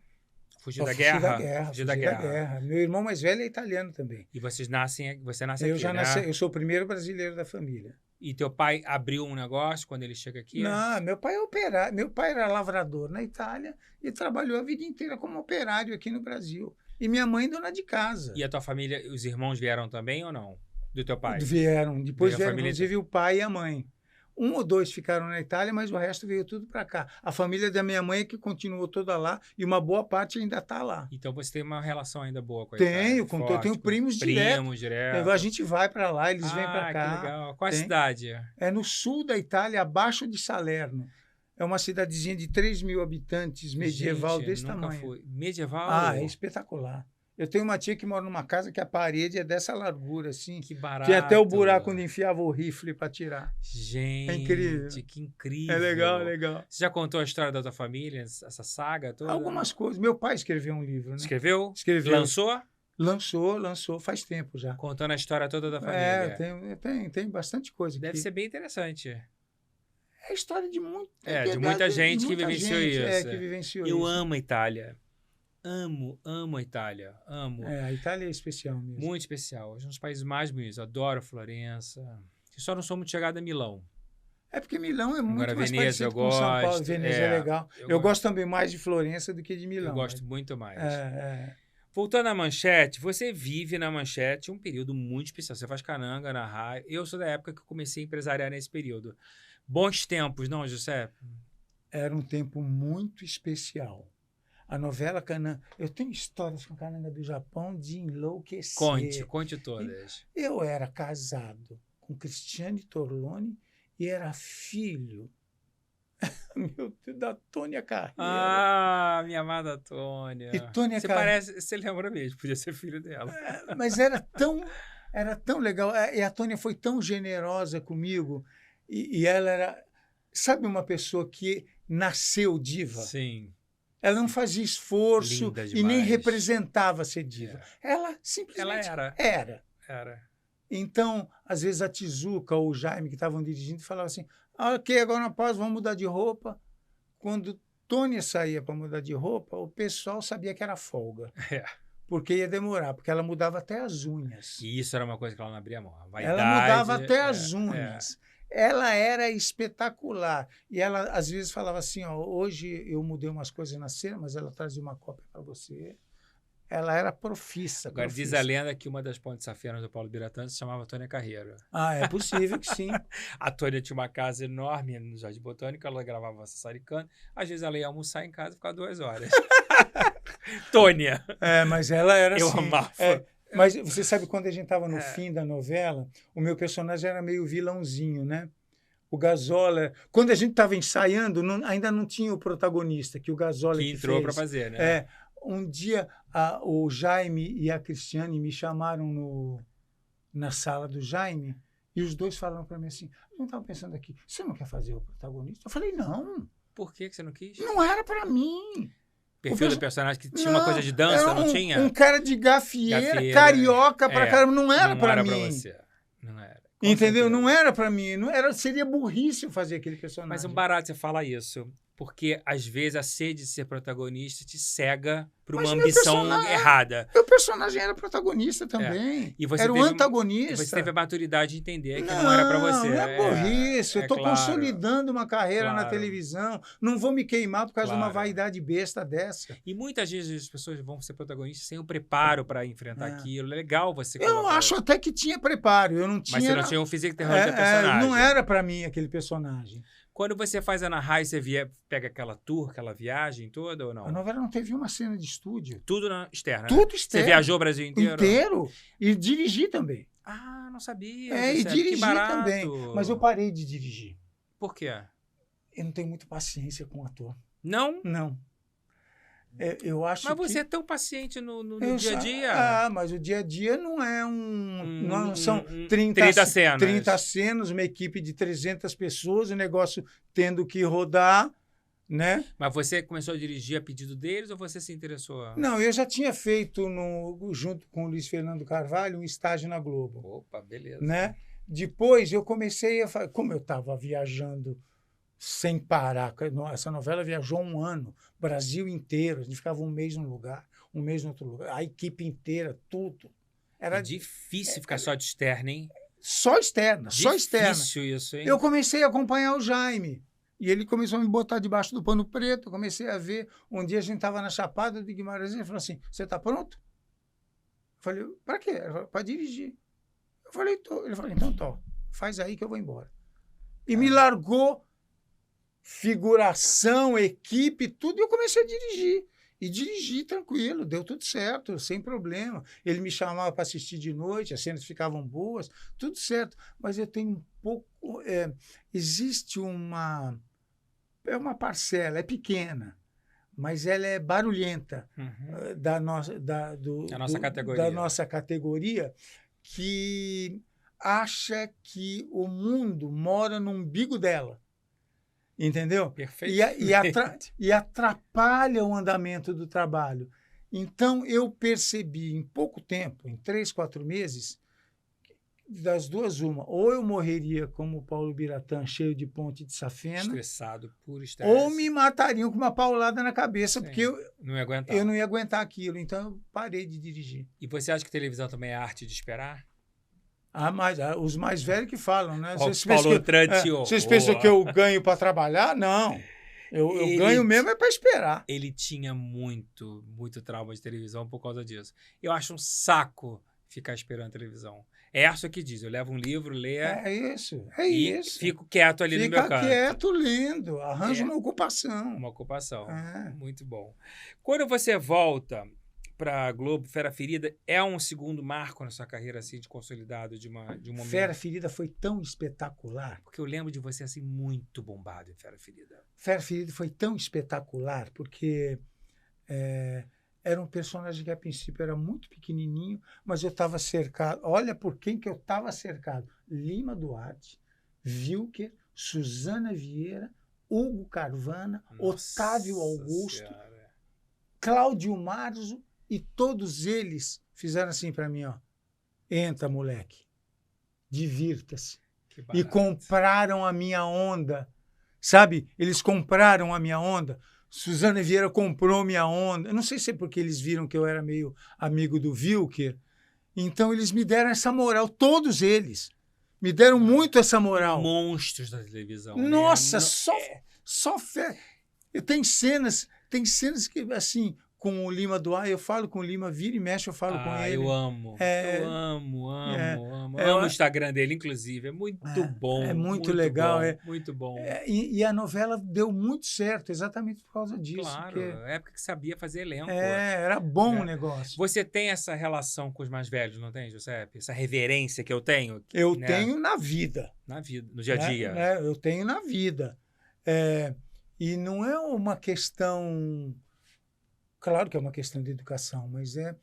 fugir da guerra? Fugir da guerra. Meu irmão mais velho é italiano também. E você nasce aqui, Eu sou o primeiro brasileiro da família. E teu pai abriu um negócio quando ele chega aqui? Não, meu pai é operário. Meu pai era lavrador na Itália e trabalhou a vida inteira como operário aqui no Brasil. E minha mãe dona de casa. E a tua família, os irmãos vieram também ou não? Do teu pai? Vieram. Depois vieram, inclusive, o pai e a mãe. 1 ou 2 ficaram na Itália, mas o resto veio tudo para cá. A família da minha mãe é que continuou toda lá e uma boa parte ainda está lá. Então você tem uma relação ainda boa com a Itália? Eu tenho primos direto. A gente vai para lá, eles vêm para cá. Que legal. Qual a cidade? É no sul da Itália, abaixo de Salerno. É uma cidadezinha de 3 mil habitantes, medieval, desse tamanho. Fui. Medieval? É espetacular. Eu tenho uma tia que mora numa casa que a parede é dessa largura, assim. Que barato. Tinha até o buraco onde enfiava o rifle para tirar. Gente, é incrível. Que incrível. É legal. Você já contou a história da tua família, essa saga toda? Algumas coisas. Meu pai escreveu um livro, né? Escreveu? Lançou? Lançou, faz tempo já. Contando a história toda da família. Tem bastante coisa. Deve ser bem interessante. É a história de de muita gente que vivenciou isso. Que vivenciou Eu amo a Itália. Amo a Itália. Amo. A Itália é especial mesmo. Muito especial. É um dos países mais bonitos. Eu adoro Florença. Eu só não sou muito chegado a Milão. É porque Milão é muito mais Veneza, parecido com São Paulo. Veneza é legal. Eu gosto também mais de Florença do que de Milão. Eu gosto muito mais. Voltando à Manchete, você vive na Manchete um período muito especial. Você faz cananga na raia. Eu sou da época que eu comecei a empresariar nesse período. Bons tempos, não, José? Era um tempo muito especial. A novela Cananga. Eu tenho histórias com Cananga do Japão de enlouquecer. Conte todas. Eu era casado com Cristiane Torlone e era filho, meu Deus, da Tônia Carreira. Ah, minha amada Tônia. E Tônia Carreira. Você lembra mesmo, podia ser filho dela. Mas era tão legal. E a Tônia foi tão generosa comigo. E ela era, sabe, uma pessoa que nasceu diva? Sim. Ela não fazia esforço Linda e nem demais. representava ser diva. Ela simplesmente era. Então, às vezes a Tizuka ou o Jaime, que estavam dirigindo, falavam assim, ok, agora na pausa, vamos mudar de roupa. Quando Tônia saía para mudar de roupa, o pessoal sabia que era folga. Porque ia demorar, porque ela mudava até as unhas. E isso era uma coisa que ela não abria mão. A vaidade, ela mudava até as unhas. Ela era espetacular. E ela, às vezes, falava assim, ó, hoje eu mudei umas coisas na cena, mas ela trazia uma cópia para você. Ela era profissa. Agora, diz a lenda que uma das pontes safianas do Paulo Biratã se chamava Tônia Carreiro. Ah, é possível que sim. A Tônia tinha uma casa enorme no Jardim Botânico, ela gravava Sassaricando. Às vezes ela ia almoçar em casa e ficava 2 horas. Tônia! Mas ela era eu assim. Eu amava. Mas você sabe, quando a gente estava no fim da novela, o meu personagem era meio vilãozinho, né? O Gazola... Quando a gente estava ensaiando, ainda não tinha o protagonista, que o Gazola que entrou para fazer, né? Um dia, o Jaime e a Cristiane me chamaram na sala do Jaime e os dois falaram para mim assim, a gente estava pensando aqui, você não quer fazer o protagonista? Eu falei, não. Por que você não quis? Não era para mim. Perfil do personagem que tinha uma coisa de dança, não tinha? Um cara de gafieira carioca pra caramba, não era para mim. Não era pra você. Não era. Entendeu? Certeza. Não era para mim. Seria burrice eu fazer aquele personagem. Mas é um barato você falar isso. Porque, às vezes, a sede de ser protagonista te cega para uma ambição errada. Meu personagem era protagonista também. E você era o antagonista. Você teve a maturidade de entender que não era para você. Não é burrice. Eu estou consolidando uma carreira na televisão. Não vou me queimar por causa de uma vaidade besta dessa. E muitas vezes as pessoas vão ser protagonistas sem o preparo para enfrentar aquilo. É legal você Eu acho até que tinha preparo. Eu não tinha... Mas você não tinha um físico terror de personagem. Não era para mim aquele personagem. Quando você faz Ana Raiz, você pega aquela tour, aquela viagem toda ou não? A novela não teve uma cena de estúdio. Tudo externa. Tudo externo. Você viajou o Brasil inteiro? Inteiro. E dirigi também. Ah, não sabia. E dirigi também. Mas eu parei de dirigir. Por quê? Eu não tenho muita paciência com ator. Não? Não. Eu acho mas você é tão paciente no dia a dia. Mas o dia a dia não é não são 30 cenas. 30 cenas, uma equipe de 300 pessoas, o negócio tendo que rodar, né? Mas você começou a dirigir a pedido deles ou você se interessou? Não, eu já tinha feito, junto com o Luiz Fernando Carvalho, um estágio na Globo. Opa, beleza. Né? Depois eu comecei como eu estava viajando sem parar. Essa novela viajou 1 ano, Brasil inteiro. A gente ficava 1 mês num lugar, 1 mês no outro lugar. A equipe inteira, tudo. Era difícil ficar só de externa, hein? Só externa, só externa. Difícil isso, hein? Eu comecei a acompanhar o Jaime. E ele começou a me botar debaixo do pano preto. Eu comecei a ver. Um dia a gente estava na Chapada de Guimarães e ele falou assim, você está pronto? Eu falei, para quê? Ele falou, para dirigir. Eu falei, tô. Ele falou, então, tô. Faz aí que eu vou embora. E me largou figuração, equipe, tudo, e eu comecei a dirigir. E dirigi tranquilo, deu tudo certo, sem problema. Ele me chamava para assistir de noite, as cenas ficavam boas, tudo certo. Mas eu tenho um pouco... existe uma parcela, é pequena, mas ela é barulhenta da nossa categoria, que acha que o mundo mora no umbigo dela. Entendeu? Perfeito. E atrapalha o andamento do trabalho. Então, eu percebi em pouco tempo, em 3, 4 meses, das duas uma. Ou eu morreria como o Paulo Biratã, cheio de ponte de safena. Estressado, puro estresse. Ou me matariam com uma paulada na cabeça, porque eu não ia aguentar. Eu não ia aguentar aquilo. Então, eu parei de dirigir. E você acha que televisão também é arte de esperar? Mas os mais velhos que falam, né? Vocês pensam que eu ganho para trabalhar? Não. Eu ganho mesmo para esperar. Ele tinha muito trauma de televisão por causa disso. Eu acho um saco ficar esperando televisão. Erso que diz, eu levo um livro, leio É isso, e fico quieto ali no meu Fica canto. quieto lendo, arranja uma ocupação. Uma ocupação. É. Muito bom. Quando você volta para a Globo, Fera Ferida, é um segundo marco na sua carreira, assim, de consolidado de um momento? Fera Ferida foi tão espetacular. Porque eu lembro de você, assim, muito bombado em Fera Ferida. Fera Ferida foi tão espetacular porque era um personagem que, a princípio, era muito pequenininho, mas eu estava cercado. Olha por quem que eu estava cercado. Lima Duarte, Wilker, Suzana Vieira, Hugo Carvana, Nossa Otávio Augusto, Senhora. Cláudio Marzo, e todos eles fizeram assim para mim, ó. Entra, moleque. Divirta-se. Que E barato. compraram a minha onda. Sabe? Eles compraram a minha onda. Suzana Vieira comprou minha onda. Eu não sei se é porque eles viram que eu era meio amigo do Wilker. Então eles me deram essa moral. Todos eles. Me deram muito essa moral. Monstros da televisão. Nossa, né? só fé. Tem cenas que, assim, com o Lima Duarte, eu falo com o Lima, vira e mexe, eu falo com ele. Eu amo. Eu amo. Amo o Instagram dele, inclusive. É muito bom. É muito legal. Bom, muito bom. E a novela deu muito certo, exatamente por causa disso. Claro, porque é época que sabia fazer elenco. era bom o negócio. Você tem essa relação com os mais velhos, não tem, Giuseppe? Essa reverência que eu tenho? Eu né? tenho na vida. Na vida, no dia a dia. Eu tenho na vida. E não é uma questão... Claro que é uma questão de educação, mas é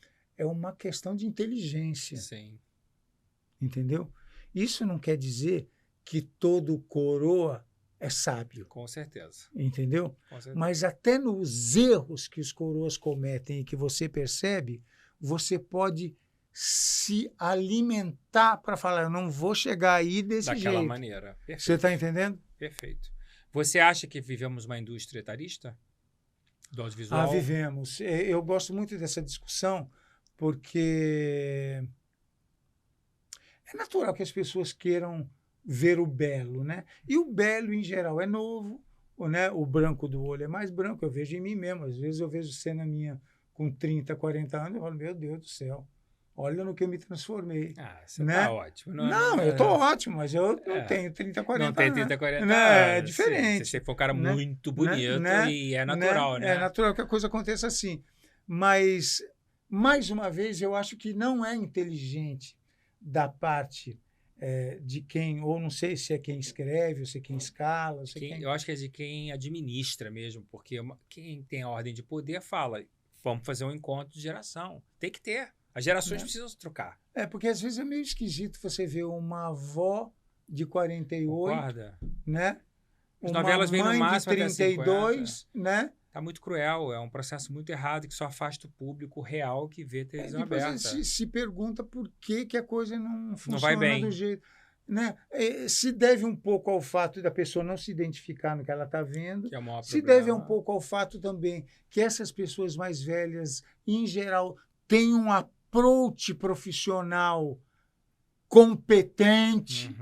uma questão de inteligência. Sim. Entendeu? Isso não quer dizer que todo coroa é sábio. Com certeza. Entendeu? Com certeza. Mas até nos erros que os coroas cometem e que você percebe, você pode se alimentar para falar, eu não vou chegar aí desse jeito. Daquela maneira. Perfeito. Você está entendendo? Perfeito. Você acha que vivemos uma indústria etarista? Do audiovisual? Vivemos. Eu gosto muito dessa discussão porque é natural que as pessoas queiram ver o belo, né? E o belo, em geral, é novo, né? O branco do olho é mais branco, eu vejo em mim mesmo. Às vezes eu vejo cena minha com 30, 40 anos, eu falo, meu Deus do céu, olha no que eu me transformei. Você né? tá ótimo. Não, eu tô ótimo, mas eu tenho 30, 40 anos. Não tem 30, 40 anos. anos. É diferente. Você foi um cara muito bonito e é natural, né? É natural que a coisa aconteça assim. Mas, mais uma vez, eu acho que não é inteligente da parte de quem, ou não sei se é quem escreve, ou se é quem escala. Ou se quem... Eu acho que é de quem administra mesmo, porque quem tem a ordem de poder fala, vamos fazer um encontro de geração. Tem que ter. As gerações precisam se trocar. Porque às vezes é meio esquisito você ver uma avó de 48, concorda? Né? As novelas vêm no máximo de 32, né? Tá muito cruel, é um processo muito errado que só afasta o público real que vê televisão aberta. Se pergunta por que a coisa não funciona vai bem. do jeito... Né? Se deve um pouco ao fato da pessoa não se identificar no que ela está vendo, que é o maior se problema. deve um pouco ao fato também que essas pessoas mais velhas, em geral, têm um approach profissional competente,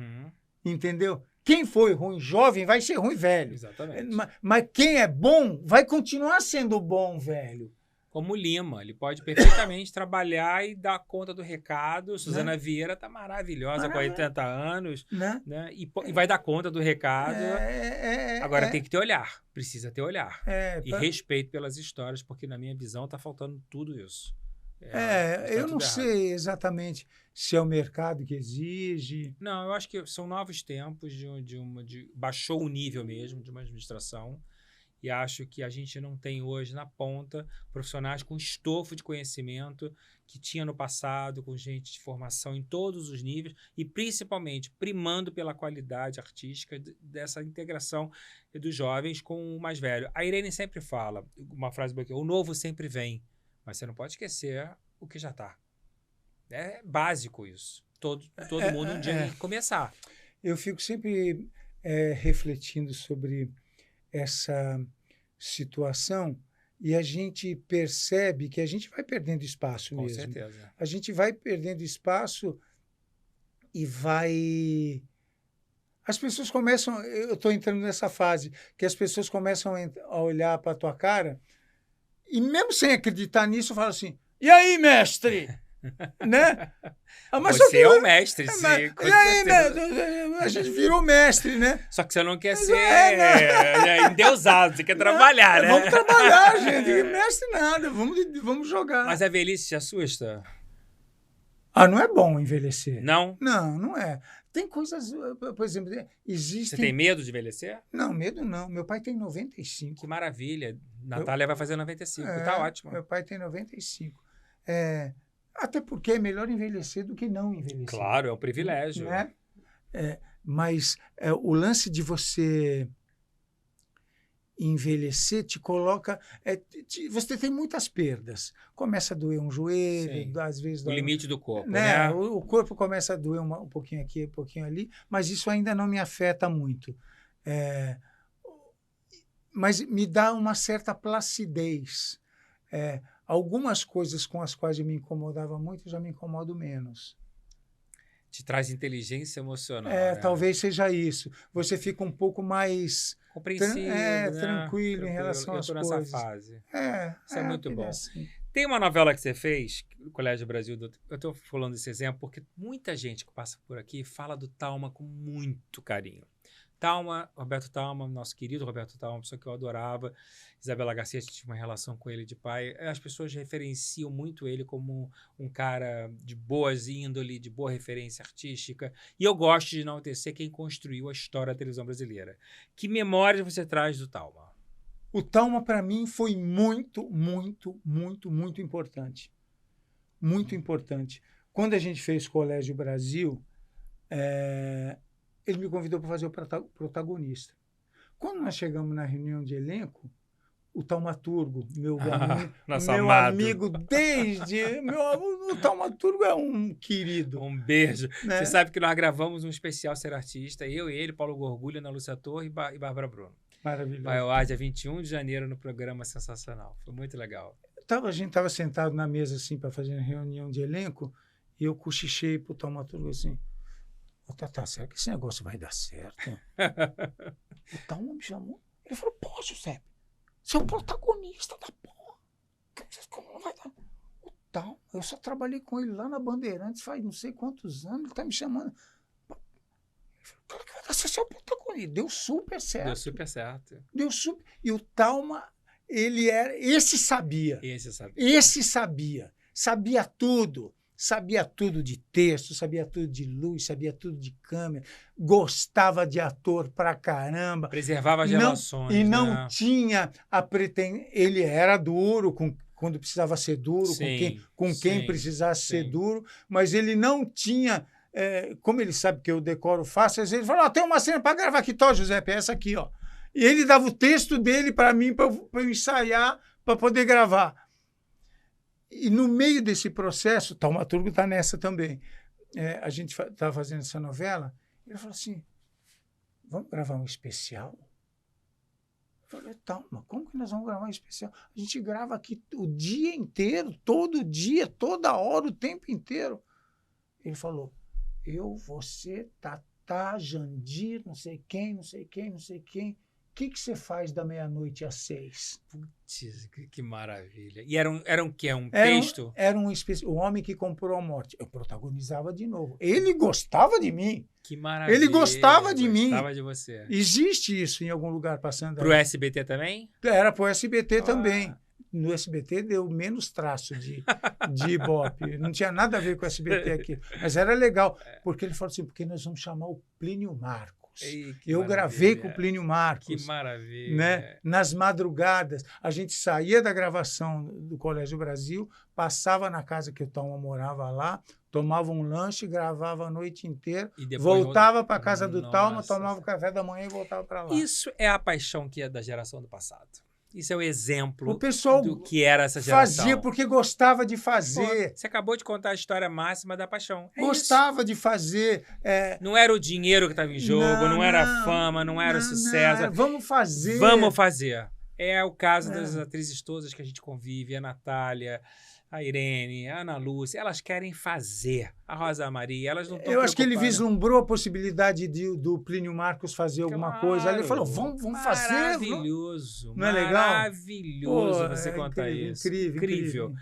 entendeu? Quem foi ruim jovem vai ser ruim velho. Exatamente. Mas quem é bom vai continuar sendo bom velho. Como o Lima, ele pode perfeitamente trabalhar e dar conta do recado. Suzana Vieira está maravilhosa, com 80 anos, né? E vai dar conta do recado. Agora tem que ter olhar, precisa ter olhar. E respeito pelas histórias, porque na minha visão está faltando tudo isso. Eu não sei exatamente se é o mercado que exige. Não, eu acho que são novos tempos, baixou o nível mesmo de uma administração. E acho que a gente não tem hoje na ponta profissionais com estofo de conhecimento que tinha no passado, com gente de formação em todos os níveis e principalmente primando pela qualidade artística dessa integração dos jovens com o mais velho. A Irene sempre fala, uma frase boa aqui, o novo sempre vem, mas você não pode esquecer o que já está. É básico isso. Todo mundo um dia tem que começar. Eu fico sempre refletindo sobre essa situação e a gente percebe que a gente vai perdendo espaço mesmo. Com certeza. A gente vai perdendo espaço e vai... As pessoas começam... Eu estou entrando nessa fase que as pessoas começam a olhar para a tua cara e mesmo sem acreditar nisso, falam assim, e aí, mestre? Né? Mas só Você que é o mestre, sim. mas- com e aí, certeza. né, a gente virou mestre, né? Só que você não quer Mas ser né? endeusado, você quer trabalhar, né? Vamos trabalhar, gente. Mestre nada, vamos jogar. Mas a velhice te assusta? Não é bom envelhecer. Não? Não, não é. Tem coisas, por exemplo, Você existem... tem medo de envelhecer? Não, medo não. Meu pai tem 95. Que maravilha. Natália vai fazer 95, É, tá ótimo. Meu pai tem 95. Até porque é melhor envelhecer do que não envelhecer. Claro, é um privilégio. Né? Mas o lance de você envelhecer te coloca... você tem muitas perdas. Começa a doer um joelho, Sim. às vezes... O limite do corpo, né? né? O corpo começa a doer um pouquinho aqui, um pouquinho ali, mas isso ainda não me afeta muito. Mas me dá uma certa placidez. Algumas coisas com as quais eu me incomodava muito, eu já me incomodo menos. Te traz inteligência emocional. Né? Talvez seja isso. Você fica um pouco mais Compreensível, né? tranquilo em relação às eu tô coisas. nessa fase. Isso é a muito vida bom. assim. Tem uma novela que você fez, o Colégio Brasil. Eu estou falando desse exemplo porque muita gente que passa por aqui fala do Talma com muito carinho. Roberto Talma, nosso querido Roberto Talma, uma pessoa que eu adorava. Isabela Garcia tinha uma relação com ele de pai. As pessoas referenciam muito ele como um cara de boas índole, de boa referência artística. E eu gosto de enaltecer quem construiu a história da televisão brasileira. Que memórias você traz do Talma? O Talma, para mim, foi muito, muito, muito, muito importante. Muito importante. Quando a gente fez Colégio Brasil, ele me convidou para fazer o protagonista. Quando nós chegamos na reunião de elenco, o Taumaturgo, meu amigo desde... o Taumaturgo é um querido. Um beijo. Né? Você sabe que nós gravamos um especial Ser Artista, eu e ele, Paulo Gorgulho, Ana Lúcia Torre e Bárbara Bruno. Maravilhoso. Vai ao ar dia 21 de janeiro no programa Sensacional. Foi muito legal. A gente estava sentado na mesa assim para fazer a reunião de elenco e eu cochichei para o Taumaturgo assim: Tá, será que esse negócio vai dar certo? O Talma me chamou. Ele falou: pô, José, você é o protagonista da porra. Como não vai dar? O Talma, eu só trabalhei com ele lá na Bandeirantes faz não sei quantos anos, ele tá me chamando. Claro que vai dar certo, você é o protagonista. Deu super certo. Deu super certo. Deu super. E o Talma, ele era. Esse sabia. Esse sabia. Sabia tudo. Sabia tudo de texto, sabia tudo de luz, sabia tudo de câmera, gostava de ator pra caramba. Preservava as relações. E não tinha a pretensão. Ele era duro quando precisava ser duro, com quem precisasse ser duro, mas ele não tinha. Como ele sabe que eu decoro fácil, às vezes ele falou: tem uma cena para gravar aqui, Giuseppe, é essa aqui, ó. E ele dava o texto dele para mim, para eu ensaiar, para poder gravar. E no meio desse processo, o Taumaturgo está nessa também. A gente estava fazendo essa novela, ele falou assim: vamos gravar um especial? Eu falei: Talma, como que nós vamos gravar um especial? A gente grava aqui o dia inteiro, todo dia, toda hora, o tempo inteiro. Ele falou: eu, você, Tatá, Jandir, não sei quem. O que você faz da meia-noite às 6? Putz, que maravilha. E era um quê? Um texto? Era o homem que comprou a morte. Eu protagonizava de novo. Ele gostava de mim. Que maravilha. Ele gostava de mim. Gostava de você. Existe isso em algum lugar passando. Pro SBT também? Era pro SBT também. No SBT deu menos traço de Ibope. Não tinha nada a ver com o SBT aqui. Mas era legal. Porque ele falou assim: porque nós vamos chamar o Plínio Marcos. Eu gravei com o Plínio Marcos. Que maravilha. Né? Nas madrugadas, a gente saía da gravação do Colégio Brasil, passava na casa que o Talma morava lá, tomava um lanche, gravava a noite inteira, voltava para a casa do Talma, tomava o café da manhã e voltava para lá. Isso é a paixão que é da geração do passado. Isso é o exemplo o pessoal do que era essa geração. Fazia porque gostava de fazer. Pô, você acabou de contar a história máxima da paixão. Gostava de fazer. Não era o dinheiro que estava em jogo, não era a fama, não era o sucesso. Não, vamos fazer. Vamos fazer. É o caso das atrizes todas que a gente convive, a Natália, a Irene, a Ana Lúcia, elas querem fazer. A Rosa Maria, elas não estão Eu acho que ele vislumbrou a possibilidade do Plínio Marcos fazer alguma coisa. Aí ele falou: vamos fazer. Maravilhoso. Não é legal? Maravilhoso você contar isso. Incrível.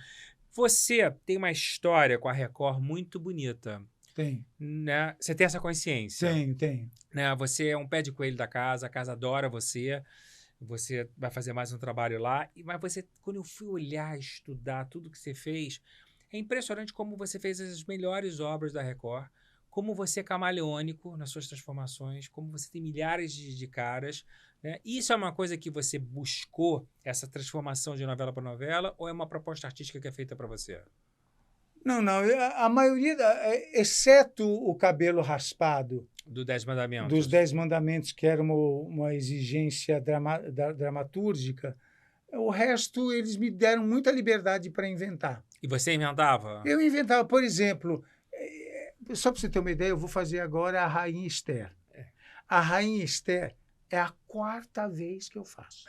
Você tem uma história com a Record muito bonita, Tem. né? Você tem essa consciência. Tenho. Né? Você é um pé de coelho da casa, a casa adora você. Você vai fazer mais um trabalho lá. Mas você, quando eu fui olhar, estudar tudo que você fez, é impressionante como você fez as melhores obras da Record, como você é camaleônico nas suas transformações, como você tem milhares de caras. Né? Isso é uma coisa que você buscou, essa transformação de novela para novela, ou é uma proposta artística que é feita para você? Não. A maioria, exceto o cabelo raspado Do 10 Mandamentos. dos 10 Mandamentos, que era uma exigência dramatúrgica, o resto eles me deram muita liberdade para inventar. E você inventava? Eu inventava, por exemplo, só para você ter uma ideia, eu vou fazer agora a Rainha Esther. A Rainha Esther é a 4ª vez que eu faço.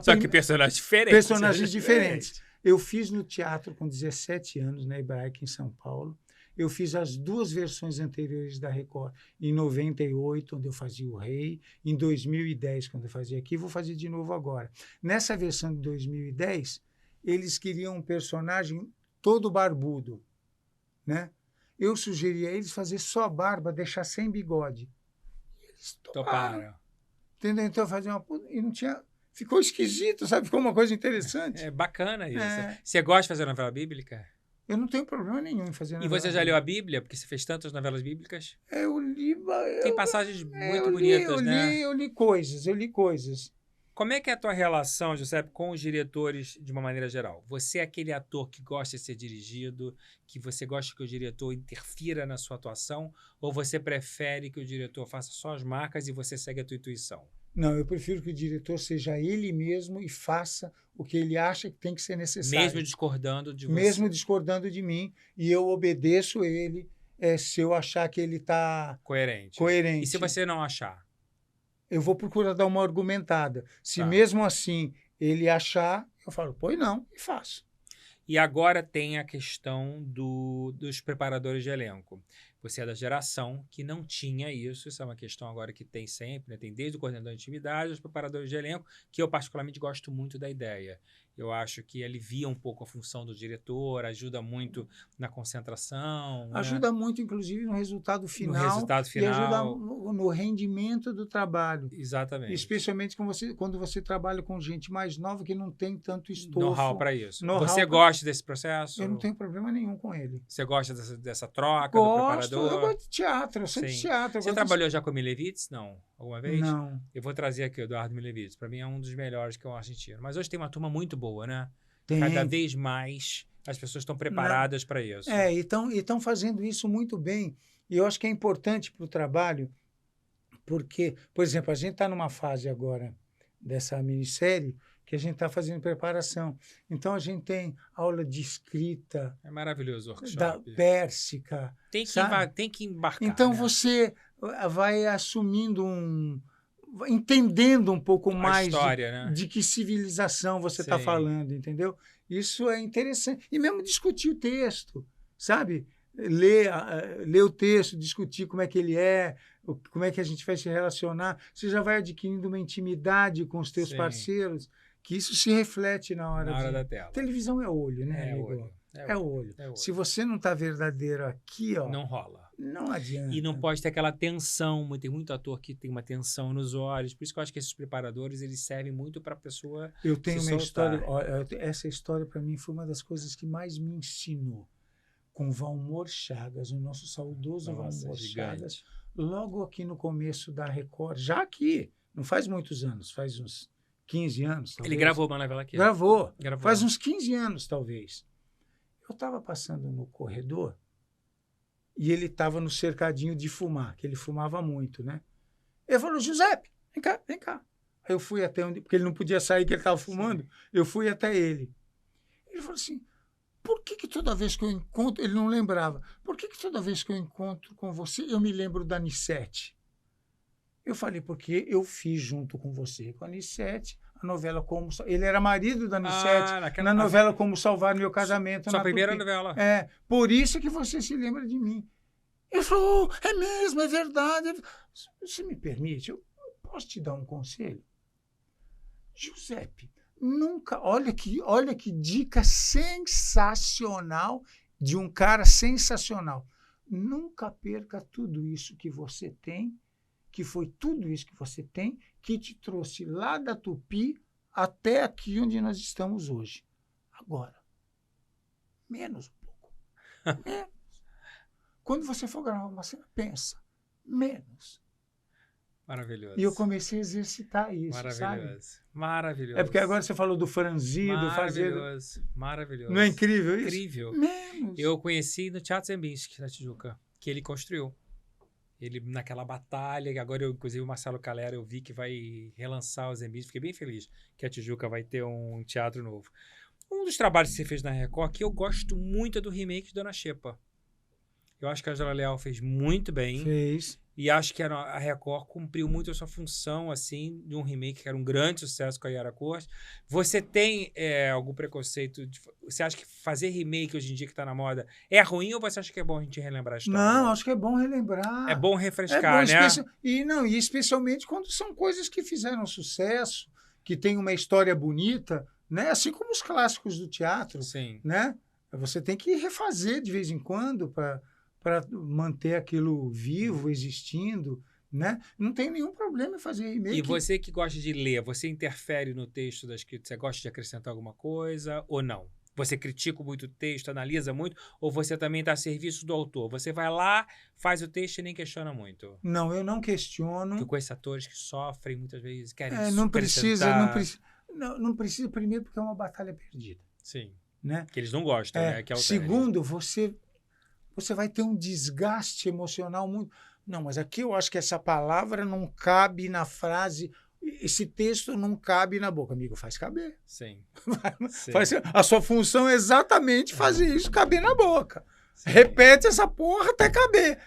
Só que personagens diferentes. Personagens diferentes. Eu fiz no teatro com 17 anos, na Hebraica, em São Paulo. Eu fiz as 2 versões anteriores da Record, em 98, onde eu fazia o Rei, em 2010, quando eu fazia aqui, vou fazer de novo agora. Nessa versão de 2010, eles queriam um personagem todo barbudo, né? Eu sugeri a eles fazer só barba, deixar sem bigode. Eles toparam. Entendeu? Então, fazer uma... E não tinha... Ficou esquisito, sabe? Ficou uma coisa interessante. É bacana isso. Você gosta de fazer novela bíblica? Eu não tenho problema nenhum em fazer novela. E você já leu a Bíblia? Porque você fez tantas novelas bíblicas? Eu li... Tem passagens muito bonitas, né? Eu li coisas. Como é que é a tua relação, Giuseppe, com os diretores de uma maneira geral? Você é aquele ator que gosta de ser dirigido, que você gosta que o diretor interfira na sua atuação, ou você prefere que o diretor faça só as marcas e você segue a tua intuição? Não, eu prefiro que o diretor seja ele mesmo e faça o que ele acha que tem que ser necessário. Mesmo discordando de você? Mesmo discordando de mim, e eu obedeço ele se eu achar que ele está coerente. E se você não achar? Eu vou procurar dar uma argumentada. Se mesmo assim ele achar, eu falo, pois não, e faço. E agora tem a questão dos preparadores de elenco. Você é da geração que não tinha isso. Isso é uma questão agora que tem sempre, né? Tem desde o coordenador de intimidade, os preparadores de elenco, que eu particularmente gosto muito da ideia. Eu acho que alivia um pouco a função do diretor, ajuda muito na concentração. Ajuda muito, inclusive, no resultado final. No resultado final. E ajuda no rendimento do trabalho. Exatamente. Especialmente quando você trabalha com gente mais nova que não tem tanto estofo. Know-how para isso. Você gosta desse processo? Eu não tenho problema nenhum com ele. Você gosta dessa troca do preparador? Eu gosto de teatro, eu sou de teatro. Você trabalhou já com o Milevich? Não. Alguma vez? Não. Eu vou trazer aqui o Eduardo Milevich. Para mim é um dos melhores que eu argentino. Mas hoje tem uma turma muito boa, né? Tem. Cada vez mais as pessoas estão preparadas para isso. E estão fazendo isso muito bem. E eu acho que é importante para o trabalho, porque, por exemplo, a gente está numa fase agora dessa minissérie que a gente está fazendo preparação. Então, a gente tem aula de escrita. É maravilhoso o workshop. Da Pérsica. Tem que embarcar. Então, né? Você vai assumindo entendendo um pouco mais história, né? de que civilização você está falando, entendeu? Isso é interessante. E mesmo discutir o texto, sabe? Ler o texto, discutir como é que ele é, como é que a gente vai se relacionar. Você já vai adquirindo uma intimidade com os teus parceiros, que isso se reflete na hora da tela. Televisão é olho, né? É olho. Se você não está verdadeiro aqui, não rola. Não adianta. E não pode ter aquela tensão. Tem muito ator que tem uma tensão nos olhos. Por isso que eu acho que esses preparadores eles servem muito para a pessoa. Eu tenho uma história. Essa história, para mim, foi uma das coisas que mais me ensinou. Com Valmor Chagas, o nosso saudoso Valmor Chagas, logo aqui no começo da Record, já aqui, não faz muitos anos, faz uns 15 anos. Talvez. Ele gravou uma novela aqui. Gravou. Faz uns 15 anos, talvez. Eu estava passando no corredor e ele estava no cercadinho de fumar, que ele fumava muito, né? Ele falou, Giuseppe, vem cá. Aí eu fui até onde, porque ele não podia sair, que ele estava fumando, eu fui até ele. Ele falou assim, por que toda vez que eu encontro, ele não lembrava, por que toda vez que eu encontro com você, eu me lembro da Anissete? Eu falei, porque eu fiz junto com você, com a Anissete, a novela Como... Ele era marido da Anissete, na novela Como Salvar Meu Casamento. Sua primeira novela. Por isso que você se lembra de mim. Ele falou, é mesmo, é verdade. Você me permite, eu posso te dar um conselho? Giuseppe, Nunca, olha que dica sensacional de um cara sensacional. Nunca perca tudo isso que você tem, que foi tudo isso que você tem, que te trouxe lá da Tupi até aqui onde nós estamos hoje. Agora, menos um pouco. Menos. Quando você for gravar uma cena, pensa, menos. Maravilhoso. E eu comecei a exercitar isso, Maravilhoso. sabe? Maravilhoso. É porque agora você falou do franzido, fazer... Maravilhoso. Maravilhoso. Não é incrível isso? Incrível. Menos. Eu conheci no Teatro Zembinski, na Tijuca, que ele construiu. Ele, naquela batalha, agora eu, inclusive o Marcelo Calera, eu vi que vai relançar o Zembinski. Fiquei bem feliz que a Tijuca vai ter um teatro novo. Um dos trabalhos que você fez na Record, que eu gosto muito, é do remake de Dona Xepa. Eu acho que a Angela Leal fez muito bem. Fez. E acho que a Record cumpriu muito a sua função, assim, de um remake que era um grande sucesso com a Yara Cortes. Você tem algum preconceito? Você acha que fazer remake hoje em dia que está na moda é ruim, ou você acha que é bom a gente relembrar a história? Não, acho que é bom relembrar. É bom refrescar, né? E especialmente quando são coisas que fizeram sucesso, que tem uma história bonita, né? Assim como os clássicos do teatro. Sim. Né? Você tem que refazer de vez em quando para manter aquilo vivo, existindo, né? Não tem nenhum problema em fazer remake. E você que gosta de ler, você interfere no texto da escrita? Você gosta de acrescentar alguma coisa ou não? Você critica muito o texto, analisa muito, ou você também está a serviço do autor? Você vai lá, faz o texto e nem questiona muito? Não, eu não questiono. Porque eu conheço atores que sofrem muitas vezes, querem não precisa primeiro porque é uma batalha perdida. Sim. Né? Que eles não gostam, né? Que segundo, você vai ter um desgaste emocional muito... Não, mas aqui eu acho que essa palavra não cabe na frase, esse texto não cabe na boca. Amigo, faz caber. Sim. A sua função é exatamente fazer isso caber na boca. Sim. Repete essa porra até caber.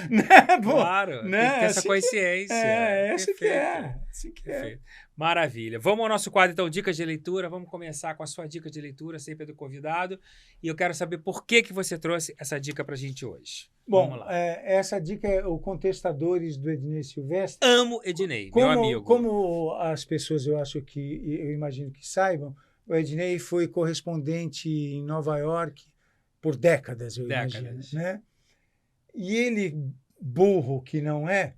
Né, claro, né? Tem que ter essa consciência. Esse que é. Esse que é. Maravilha. Vamos ao nosso quadro, então, Dicas de Leitura. Vamos começar com a sua dica de leitura, sempre do convidado. E eu quero saber por que você trouxe essa dica pra gente hoje. Bom, essa dica é o Contestadores, do Ednei Silvestre. Amo Ednei, meu amigo. Como as pessoas, eu imagino que saibam, o Ednei foi correspondente em Nova York por décadas, eu imagino. Né? E ele, burro que não é,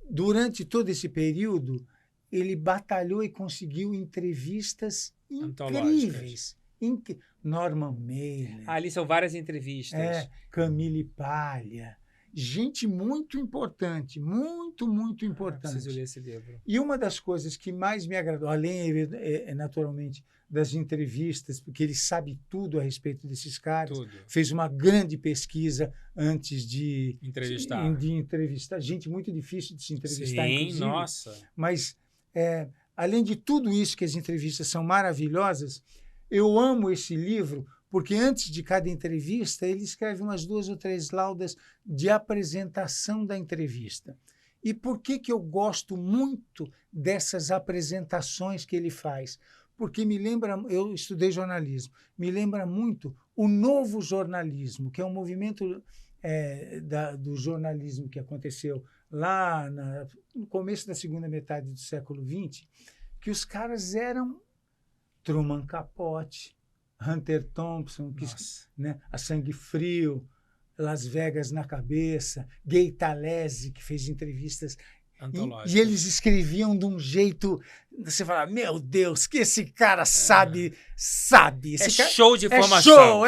durante todo esse período, ele batalhou e conseguiu entrevistas incríveis. Norman Mailer. Ali são várias entrevistas. Camille Paglia. Gente muito importante, muito importante. Preciso ler esse livro. E uma das coisas que mais me agradou, além, naturalmente, das entrevistas, porque ele sabe tudo a respeito desses caras, fez uma grande pesquisa antes de entrevistar. Gente muito difícil de se entrevistar, inclusive. Nossa. Mas, além de tudo isso, que as entrevistas são maravilhosas, eu amo esse livro porque antes de cada entrevista ele escreve umas 2 ou 3 laudas de apresentação da entrevista. E por que eu gosto muito dessas apresentações que ele faz? Porque me lembra, eu estudei jornalismo, me lembra muito o novo jornalismo, que é um movimento do jornalismo que aconteceu lá no começo da segunda metade do século XX, que os caras eram Truman Capote, Hunter Thompson, né, a Sangue Frio, Las Vegas na Cabeça, Gay Talese, que fez entrevistas. E eles escreviam de um jeito... Você fala, meu Deus, que esse cara sabe. Show de informação.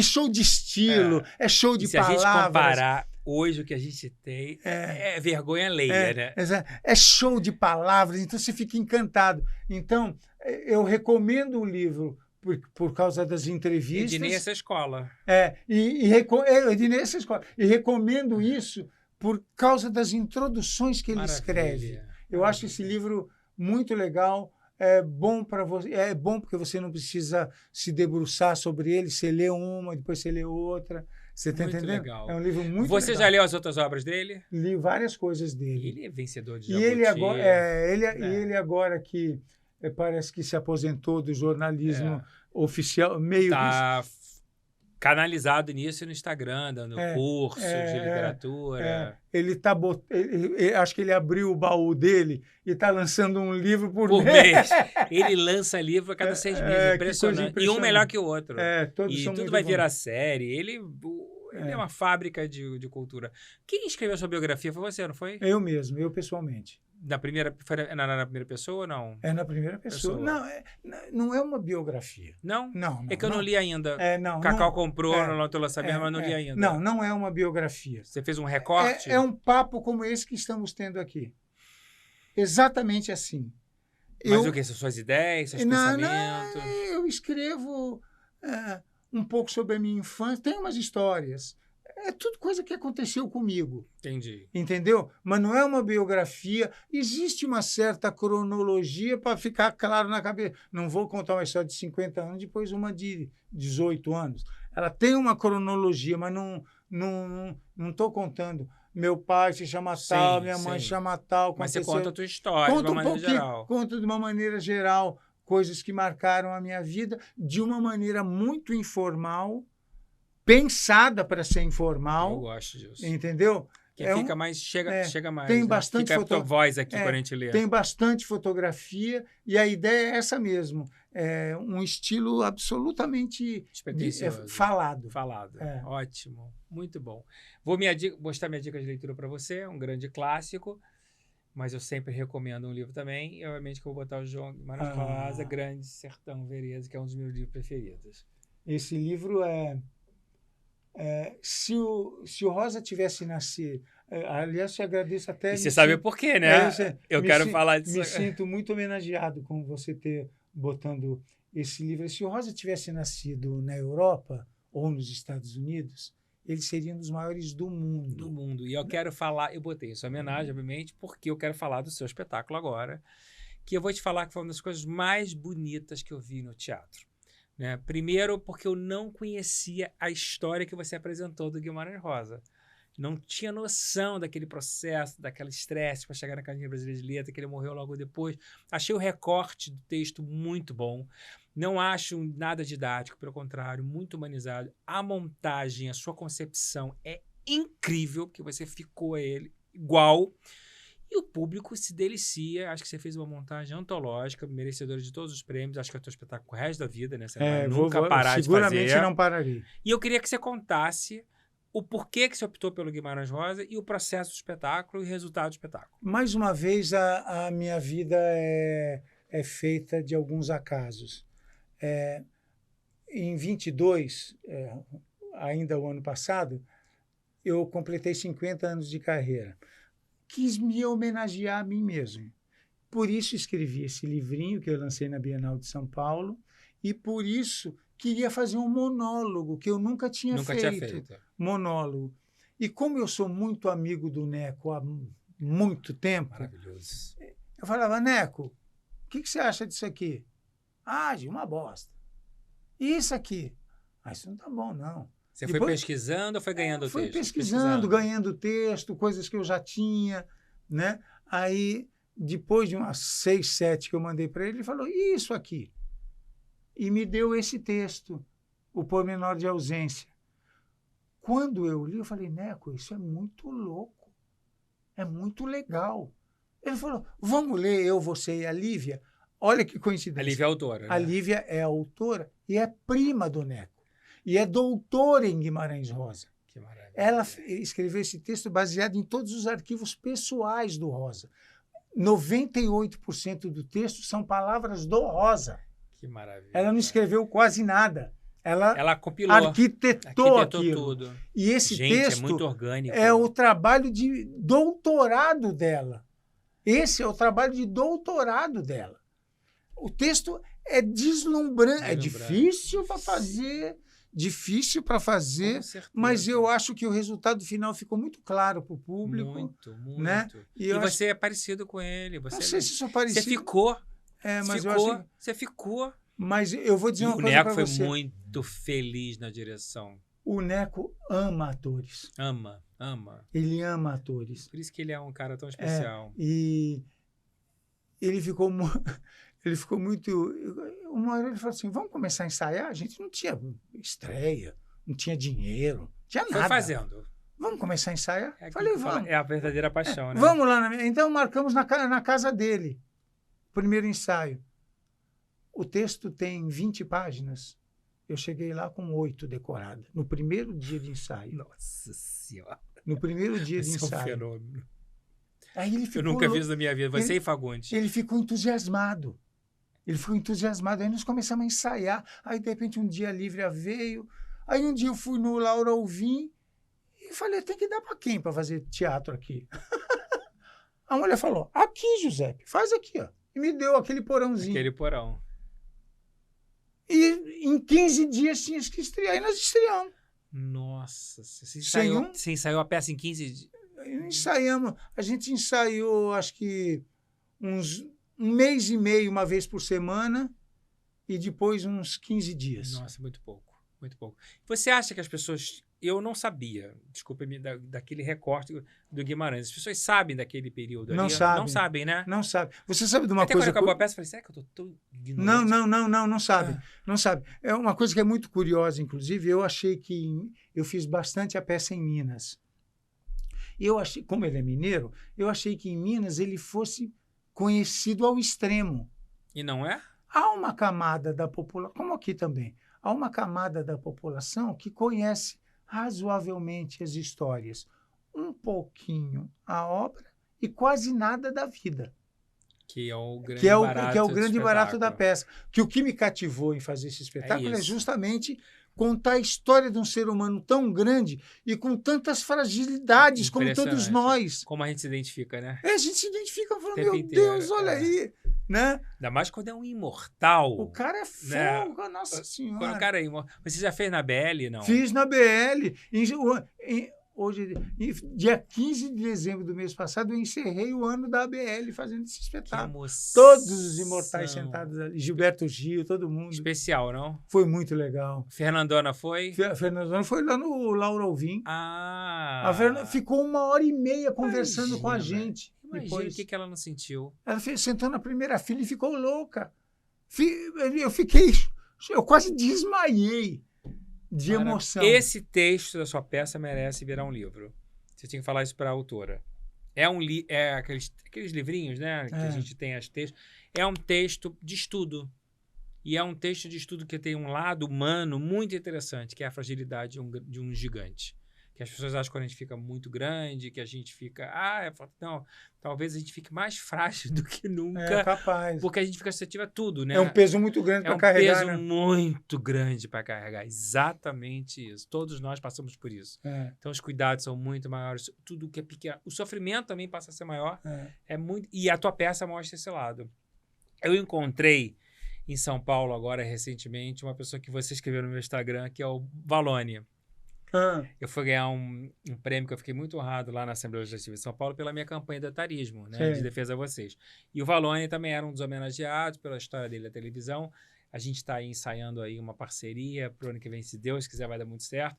Show de estilo, show de palavras. Se a gente comparar hoje o que a gente tem, é vergonha alheia, né? É show de palavras, então você fica encantado. Então, eu recomendo o livro por causa das entrevistas. Ednei essa escola. Ednei essa escola. E recomendo isso por causa das introduções que ele escreve. Eu acho esse livro muito legal. É bom para você. É bom porque você não precisa se debruçar sobre ele. Você lê uma, depois você lê outra. Você está entendendo? Legal. É um livro muito Você legal. Já leu as outras obras dele? Li várias coisas dele. Ele é vencedor de Jabuti. E ele agora que parece que se aposentou do jornalismo oficial, meio Canalizado nisso no Instagram, dando cursos de literatura. Acho que ele abriu o baú dele e está lançando um livro por mês. Ele lança livro a cada 6 meses. Impressionante. E um melhor que o outro. Todos são tudo muito vai bons. virar série. Ele é uma fábrica de cultura. Quem escreveu a sua biografia foi você, não foi? Eu mesmo, eu pessoalmente. Na primeira pessoa ou não? É na primeira pessoa. Não é uma biografia. Não? Não. É que eu não li ainda. Não, Cacau comprou no teu lançamento, mas não li ainda. Não é uma biografia. Você fez um recorte? É um papo como esse que estamos tendo aqui. Exatamente assim. Mas o que? São suas ideias, seus pensamentos? Eu escrevo um pouco sobre a minha infância. Tem umas histórias. É tudo coisa que aconteceu comigo. Entendi. Entendeu? Mas não é uma biografia. Existe uma certa cronologia para ficar claro na cabeça. Não vou contar uma história de 50 anos, depois uma de 18 anos. Ela tem uma cronologia, mas não estou contando. Meu pai se chama tal, minha mãe se chama tal. Mas você conta a tua história de uma maneira geral. Conto de uma maneira geral coisas que marcaram a minha vida de uma maneira muito informal, pensada para ser informal. Eu gosto disso. Entendeu? Que fica mais, chega mais. Tem bastante fica a tua voz aqui quando a gente lê. Tem bastante fotografia e a ideia é essa mesmo. É um estilo absolutamente falado. Falado. Ótimo. Muito bom. Vou mostrar minha dica de leitura para você, um grande clássico, mas eu sempre recomendo um livro também. E, obviamente, que eu vou botar o João Guimarães Rosa, Grande Sertão Veredas, que é um dos meus livros preferidos. Esse livro se o Rosa tivesse nascido... aliás, te agradeço até... E você sabe por quê, né? Eu quero falar disso. Me sinto muito homenageado com você ter botando esse livro. Se o Rosa tivesse nascido na Europa ou nos Estados Unidos, ele seria um dos maiores do mundo. Do mundo. E eu quero falar... Eu botei isso em homenagem, obviamente, porque eu quero falar do seu espetáculo agora, que eu vou te falar que foi uma das coisas mais bonitas que eu vi no teatro. Né? Primeiro, porque eu não conhecia a história que você apresentou do Guimarães Rosa. Não tinha noção daquele processo, daquele estresse para chegar na Academia Brasileira de Letras, que ele morreu logo depois. Achei o recorte do texto muito bom. Não acho nada didático, pelo contrário, muito humanizado. A montagem, a sua concepção é incrível, porque você ficou a ele igual. E o público se delicia. Acho que você fez uma montagem antológica, merecedora de todos os prêmios. Acho que é o teu espetáculo o resto da vida, né? Você não vai nunca parar de fazer. Seguramente não pararei. E eu queria que você contasse o porquê que você optou pelo Guimarães Rosa e o processo do espetáculo e o resultado do espetáculo. Mais uma vez, a minha vida é feita de alguns acasos. Em 22, ainda o ano passado, eu completei 50 anos de carreira. Quis me homenagear a mim mesmo. Por isso escrevi esse livrinho que eu lancei na Bienal de São Paulo e por isso queria fazer um monólogo que eu nunca tinha feito. Monólogo. E como eu sou muito amigo do Neco há muito tempo, maravilhoso. Eu falava, Neco, o que você acha disso aqui? De uma bosta. E isso aqui? Isso não tá bom, não. Você foi pesquisando ou foi ganhando texto? Fui pesquisando, ganhando texto, coisas que eu já tinha, né? Aí, depois de umas 6, 7 que eu mandei para ele falou, e isso aqui? E me deu esse texto, O Pormenor de Ausência. Quando eu li, eu falei, Neco, isso é muito louco, é muito legal. Ele falou, vamos ler eu, você e a Lívia? Olha que coincidência. A Lívia é autora, né? A Lívia é autora e é prima do Neco. E é doutora em Guimarães Rosa. Que maravilha. Ela escreveu esse texto baseado em todos os arquivos pessoais do Rosa. 98% do texto são palavras do Rosa. Que maravilha. Ela não escreveu quase nada. Ela compilou. Arquitetou aquilo. Tudo. E esse texto é muito orgânico. É o trabalho de doutorado dela. Esse é o trabalho de doutorado dela. O texto é deslumbrante. É difícil para fazer... mas eu acho que o resultado final ficou muito claro para o público. Muito. Né? E você é parecido com ele. Não sei se sou parecido. Você ficou. Você ficou. Mas eu vou dizer uma coisa para você. O Neco foi muito feliz na direção. O Neco ama atores. Ama. Ele ama atores. Por isso que ele é um cara tão especial. E ele ficou muito... Uma hora ele falou assim, vamos começar a ensaiar? A gente não tinha estreia, não tinha dinheiro, não tinha nada. Foi fazendo. Vamos começar a ensaiar? É Falei, aquilo que fala, vamos. é a verdadeira paixão, né? Vamos lá. Então, marcamos na casa dele. Primeiro ensaio. O texto tem 20 páginas. Eu cheguei lá com 8 decoradas. No primeiro dia de ensaio. Nossa Senhora. No primeiro dia de Esse é um ensaio. fenômeno. Aí ele ficou Eu nunca vi isso na minha vida. Você e Fagundes. Ele ficou entusiasmado. Aí nós começamos a ensaiar. Aí, de repente, um dia livre veio. Aí, um dia eu fui no Laura Alvim e falei, tem que dar para quem para fazer teatro aqui? A mulher falou, aqui, Giuseppe, faz aqui, ó. E me deu aquele porãozinho. Aquele porão. E em 15 dias tinha que estrear. Aí nós estreamos. Nossa, você ensaiou a peça em 15 dias? Ensaiamos. A gente ensaiou, acho que um mês e meio, uma vez por semana, e depois uns 15 dias. Nossa, muito pouco. Muito pouco. Você acha que as pessoas... Eu não sabia, desculpa-me, daquele recorte do Guimarães. As pessoas sabem daquele período ali? Não sabem. Não sabem, né? Não sabe. Você sabe de uma Até coisa... quando acabou a peça, eu falei, será que eu tô tão ignorante? Não sabe. Não sabe. É uma coisa que é muito curiosa, inclusive. Eu achei que... Eu fiz bastante a peça em Minas. Eu achei, como ele é mineiro, eu achei que em Minas ele fosse conhecido ao extremo. E não é? Há uma camada da população, como aqui também, há uma camada da população que conhece razoavelmente as histórias, um pouquinho a obra e quase nada da vida. Que é o grande que é barato o grande barato da espetáculo. peça. Que o que me cativou em fazer esse espetáculo é isso. justamente contar a história de um ser humano tão grande e com tantas fragilidades como todos Impressionante. nós. Como a gente se identifica, né? A gente se identifica falando, Tempo meu inteiro, Deus, olha é. aí. Né? Ainda mais quando é um imortal. O cara é fogo, nossa senhora. Quando o cara é imortal. Você já fez na BL, não? Fiz na BL. Hoje, dia 15 de dezembro do mês passado, eu encerrei o ano da ABL fazendo esse Que espetáculo. emoção. Todos os imortais sentados ali. Gilberto Gil, todo mundo. Especial, não? Foi muito legal. Fernandona foi? A Fernandona foi lá no Laura Alvim. Ah. A Fernanda ficou 1h30 conversando com a Imagina. gente. Imagina Depois. o que ela não sentiu. Ela sentou na primeira fila e ficou louca. Eu quase desmaiei de emoção. Esse texto da sua peça merece virar um livro. Você tinha que falar isso para a autora. É aqueles livrinhos, né? Que a gente tem as textos. É um texto de estudo. E é um texto de estudo que tem um lado humano muito interessante, que é a fragilidade de um gigante. Que as pessoas acham que quando a gente fica muito grande, que a gente fica... não, talvez a gente fique mais frágil do que nunca. É capaz. Porque a gente fica suscetível a tudo, né? É um peso muito grande para carregar. É um peso muito grande para carregar. Exatamente isso. Todos nós passamos por isso. É. Então, os cuidados são muito maiores. Tudo que é pequeno. O sofrimento também passa a ser maior. É muito. E a tua peça mostra esse lado. Eu encontrei em São Paulo agora, recentemente, uma pessoa que você escreveu no meu Instagram, que é o Valone. Eu fui ganhar um prêmio que eu fiquei muito honrado lá na Assembleia Legislativa de São Paulo pela minha campanha de etarismo, né, de defesa a vocês. E o Valone também era um dos homenageados pela história dele na televisão. A gente está ensaiando aí uma parceria para o ano que vem, se Deus quiser, vai dar muito certo.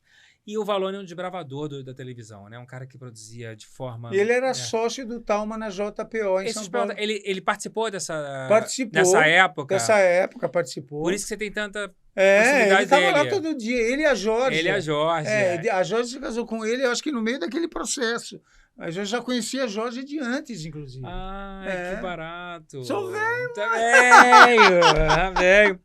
E o Valone é um desbravador da televisão, né? Um cara que produzia de forma... E ele era sócio do Talma na JPO em São Paulo. Ele participou nessa época? Dessa época, participou. Por isso que você tem tanta... ele estava lá todo dia, ele e a Jorge. Ele e a Jorge. A Jorge se casou com ele, eu acho que no meio daquele processo. A Jorge já conhecia a Jorge de antes, inclusive. Que barato. Sou velho, velho.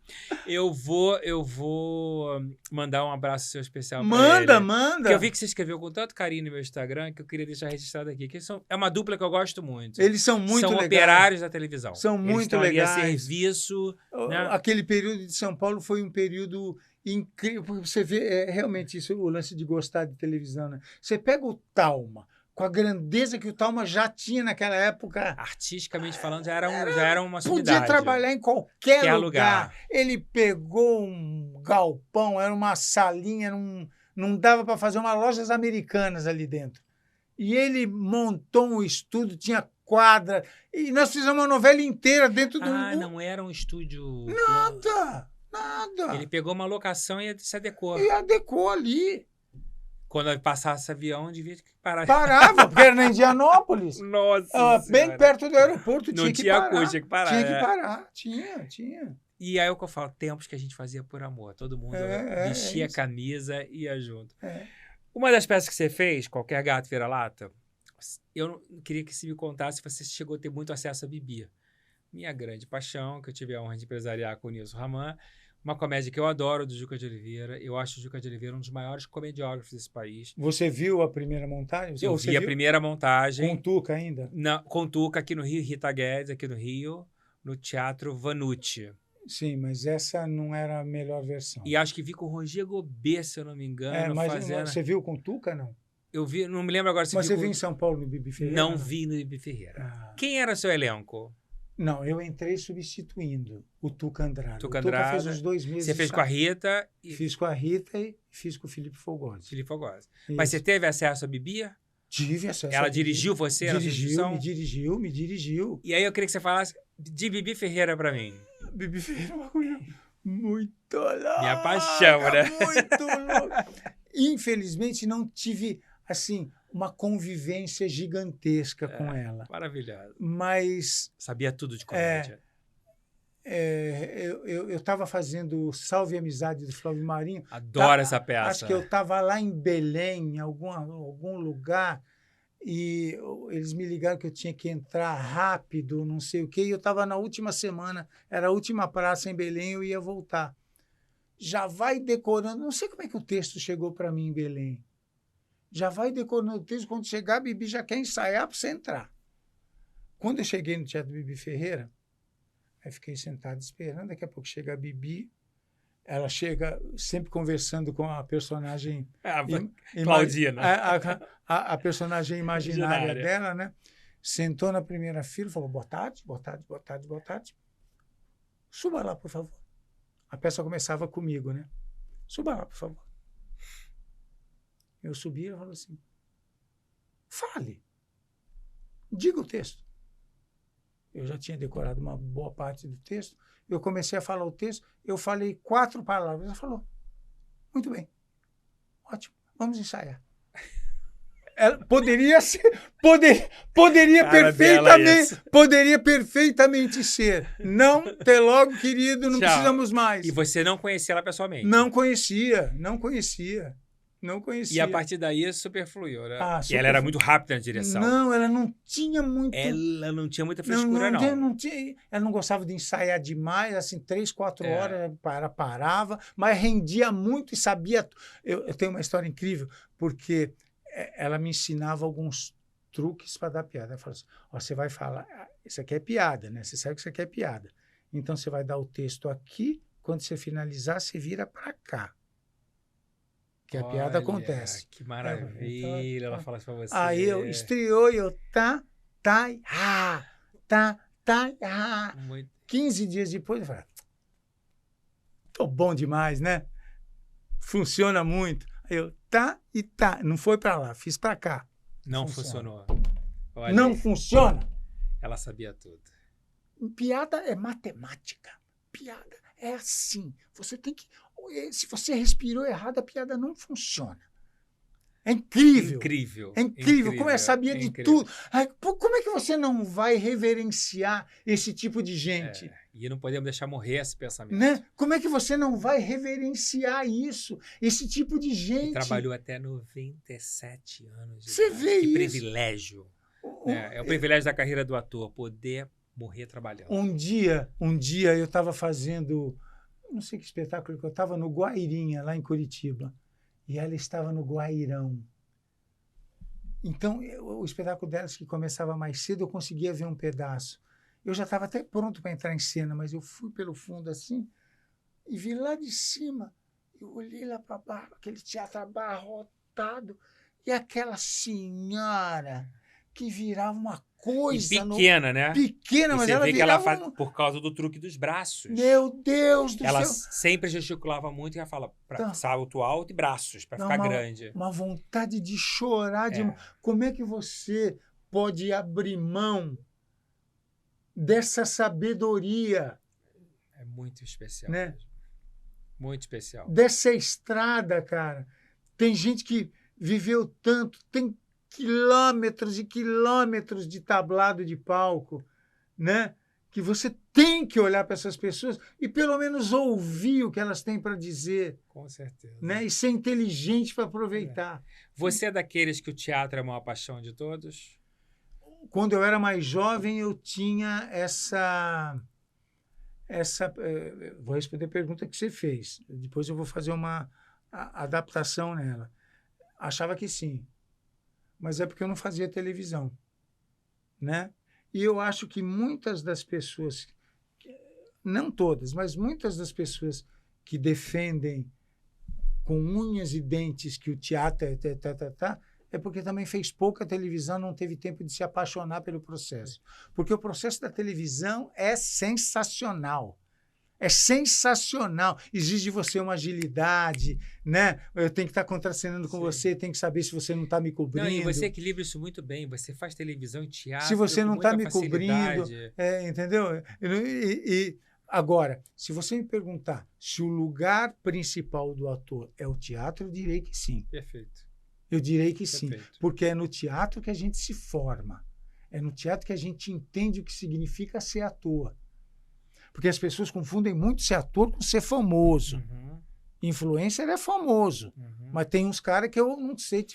Eu vou mandar um abraço seu especial pra ele. Manda. Porque eu vi que você escreveu com tanto carinho no meu Instagram que eu queria deixar registrado aqui. Que é uma dupla que eu gosto muito. Eles são muito legais. São operários da televisão. São muito legais. legais. Ali a serviço. Né? Aquele período de São Paulo foi um período incrível. Porque você vê realmente isso, o lance de gostar de televisão. Né? Você pega o Talma, com a grandeza que o Talma já tinha naquela época. Artisticamente falando, já era uma sumidade. Podia trabalhar em qualquer lugar. Ele pegou um galpão, era uma salinha, não dava para fazer uma lojas americanas ali dentro. E ele montou um estúdio, tinha quadra, e nós fizemos uma novela inteira dentro do... não era um estúdio... Nada. Ele pegou uma locação e se adequou. E adequou ali. Quando passasse avião, devia parar. Parava, porque era na Indianópolis. Nossa bem perto do aeroporto. Não tinha coisa, tinha que parar. Tinha que parar, tinha. E aí é o que eu falo, tempos que a gente fazia por amor. Todo mundo vestia a camisa e ia junto. Uma das peças que você fez, Qualquer Gato Vira-Lata, eu não queria que você me contasse se você chegou a ter muito acesso a Bibi. Minha grande paixão, que eu tive a honra de empresariar com o Nilson Raman. Uma comédia que eu adoro, do Juca de Oliveira. Eu acho o Juca de Oliveira um dos maiores comediógrafos desse país. Você viu a primeira montagem? Eu vi a primeira montagem. Com Tuca ainda? Com Tuca aqui no Rio, Rita Guedes aqui no Rio, no Teatro Vanucci. Sim, mas essa não era a melhor versão. E acho que vi com o Roger Gobet, se eu não me engano. Mas fazendo... você viu com Tuca, não? Eu vi, não me lembro agora se mas viu você viu em São Paulo, no Bibi Ferreira? Não vi no Bibi Ferreira. Quem era seu elenco? Não, eu entrei substituindo o Tuca Andrade. Tuca Andrade fez uns 2 meses. Você fez com a Rita? Fiz com a Rita e fiz com o Felipe Fogozzi. Felipe Fogozzi. Mas você teve acesso a Bibi? Tive acesso. Ela dirigiu você na substituição? Me dirigiu. E aí eu queria que você falasse de Bibi Ferreira pra mim. Bibi Ferreira é uma coisa muito louca. Minha paixão, né? Muito louca. Infelizmente não tive, assim, uma convivência gigantesca com ela. Maravilhosa. Mas... Sabia tudo de comédia. Eu estava fazendo Salve a Amizade do Flávio Marinho. Adoro essa peça. Acho que eu estava lá em Belém, em algum lugar, e eles me ligaram que eu tinha que entrar rápido, não sei o quê, e eu estava na última semana, era a última praça em Belém, eu ia voltar. Já vai decorando, não sei como é que o texto chegou para mim em Belém. Já vai decorando o texto, quando chegar a Bibi já quer ensaiar para você entrar. Quando eu cheguei no Teatro Bibi Ferreira, aí fiquei sentado esperando, daqui a pouco chega a Bibi, ela chega sempre conversando com a personagem... Claudina. A personagem imaginária dela, né? Sentou na primeira fila e falou, boa tarde, boa tarde, boa tarde, boa tarde. Suba lá, por favor. A peça começava comigo, né? Suba lá, por favor. Eu subi e ela falou assim, fale, diga o texto. Eu já tinha decorado uma boa parte do texto. Eu comecei a falar o texto, eu falei 4 palavras. Ela falou, muito bem, ótimo, vamos ensaiar. Ela poderia ser, poderia perfeitamente ser. Não, até logo, querido, não precisamos mais. E você não conhecia ela pessoalmente? Não conhecia. E a partir daí super fluiu, né? E ela era muito rápida na direção. Não, ela não tinha muito... Ela não tinha muita frescura, não. Ela não gostava de ensaiar demais, assim, 3, 4 horas, parava, mas rendia muito e sabia... Eu tenho uma história incrível, porque ela me ensinava alguns truques para dar piada. Ela falou assim, você vai falar... Isso aqui é piada, né? Você sabe que isso aqui é piada. Então, você vai dar o texto aqui, quando você finalizar, você vira para cá. Que a piada acontece. Que maravilha, ela fala isso pra você. Aí eu estreou e eu 15 dias depois eu falei, tô bom demais, né? Funciona muito. Aí eu não foi pra lá, fiz pra cá. Não funcionou. Olha, não funciona. Ela sabia tudo. Piada é matemática. Piada é assim. Você tem que... Se você respirou errado, a piada não funciona. É incrível. É incrível. Como ela sabia de tudo. Como é que você não vai reverenciar esse tipo de gente? E não podemos deixar morrer esse pensamento. Né? Como é que você não vai reverenciar isso? Esse tipo de gente. E trabalhou até 97 anos. Você vê isso. Privilégio. É o privilégio da carreira do ator, poder morrer trabalhando. Um dia eu estava fazendo... Não sei que espetáculo que eu estava no Guairinha, lá em Curitiba. E ela estava no Guairão. Então, o espetáculo delas, que começava mais cedo, eu conseguia ver um pedaço. Eu já estava até pronto para entrar em cena, mas eu fui pelo fundo assim e vi lá de cima. Eu olhei lá para baixo, aquele teatro abarrotado, e aquela senhora que virava uma coisa... E pequena, né? Pequena, mas ela virava... Que ela por causa do truque dos braços. Meu Deus do céu! Ela sempre gesticulava muito e ela fala salto alto e braços, para ficar grande. Uma vontade de chorar. Como é que você pode abrir mão dessa sabedoria? É muito especial. Né? Muito especial. Dessa estrada, cara. Tem gente que viveu tanto, tem quilômetros e quilômetros de tablado de palco, né? que você tem que olhar para essas pessoas e pelo menos ouvir o que elas têm para dizer, Com certeza. né? E ser inteligente para aproveitar. Você é daqueles que o teatro é a maior paixão de todos? Quando eu era mais jovem, eu tinha vou responder a pergunta que você fez. Depois eu vou fazer uma adaptação nela. Achava que sim, mas é porque eu não fazia televisão, né? E eu acho que muitas das pessoas, não todas, mas muitas das pessoas que defendem com unhas e dentes que o teatro é porque também fez pouca televisão, não teve tempo de se apaixonar pelo processo. Porque o processo da televisão é sensacional. É sensacional. Exige de você uma agilidade, né? Eu tenho que estar contracenando com você, tenho que saber se você não está me cobrindo. Não, e você equilibra isso muito bem. Você faz televisão e teatro se você não está com me muita cobrindo, facilidade. entendeu? Agora, se você me perguntar se o lugar principal do ator é o teatro, eu direi que sim. Perfeito. Eu direi que sim, Perfeito. porque é no teatro que a gente se forma. É no teatro que a gente entende o que significa ser ator. Porque as pessoas confundem muito ser ator com ser famoso. Uhum. Influencer é famoso, mas tem uns caras que eu não sei.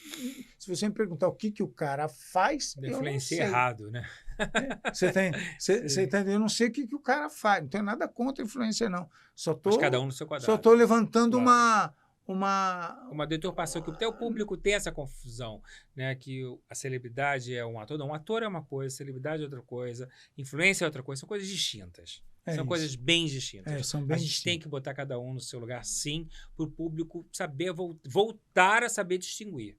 Se você me perguntar o que o cara faz, eu não sei. Errado, né? Você entendeu? Eu não sei o que o cara faz. Não tenho nada contra influencer, não. Mas cada um no seu quadrado. Só estou levantando uma deturpação, que até o público tem essa confusão, né? Que a celebridade é um ator. Não, um ator é uma coisa, celebridade é outra coisa, influência é outra coisa, são coisas distintas. São coisas bem distintas. São bem a gente distintas. Tem que botar cada um no seu lugar, sim, para o público saber voltar a saber distinguir.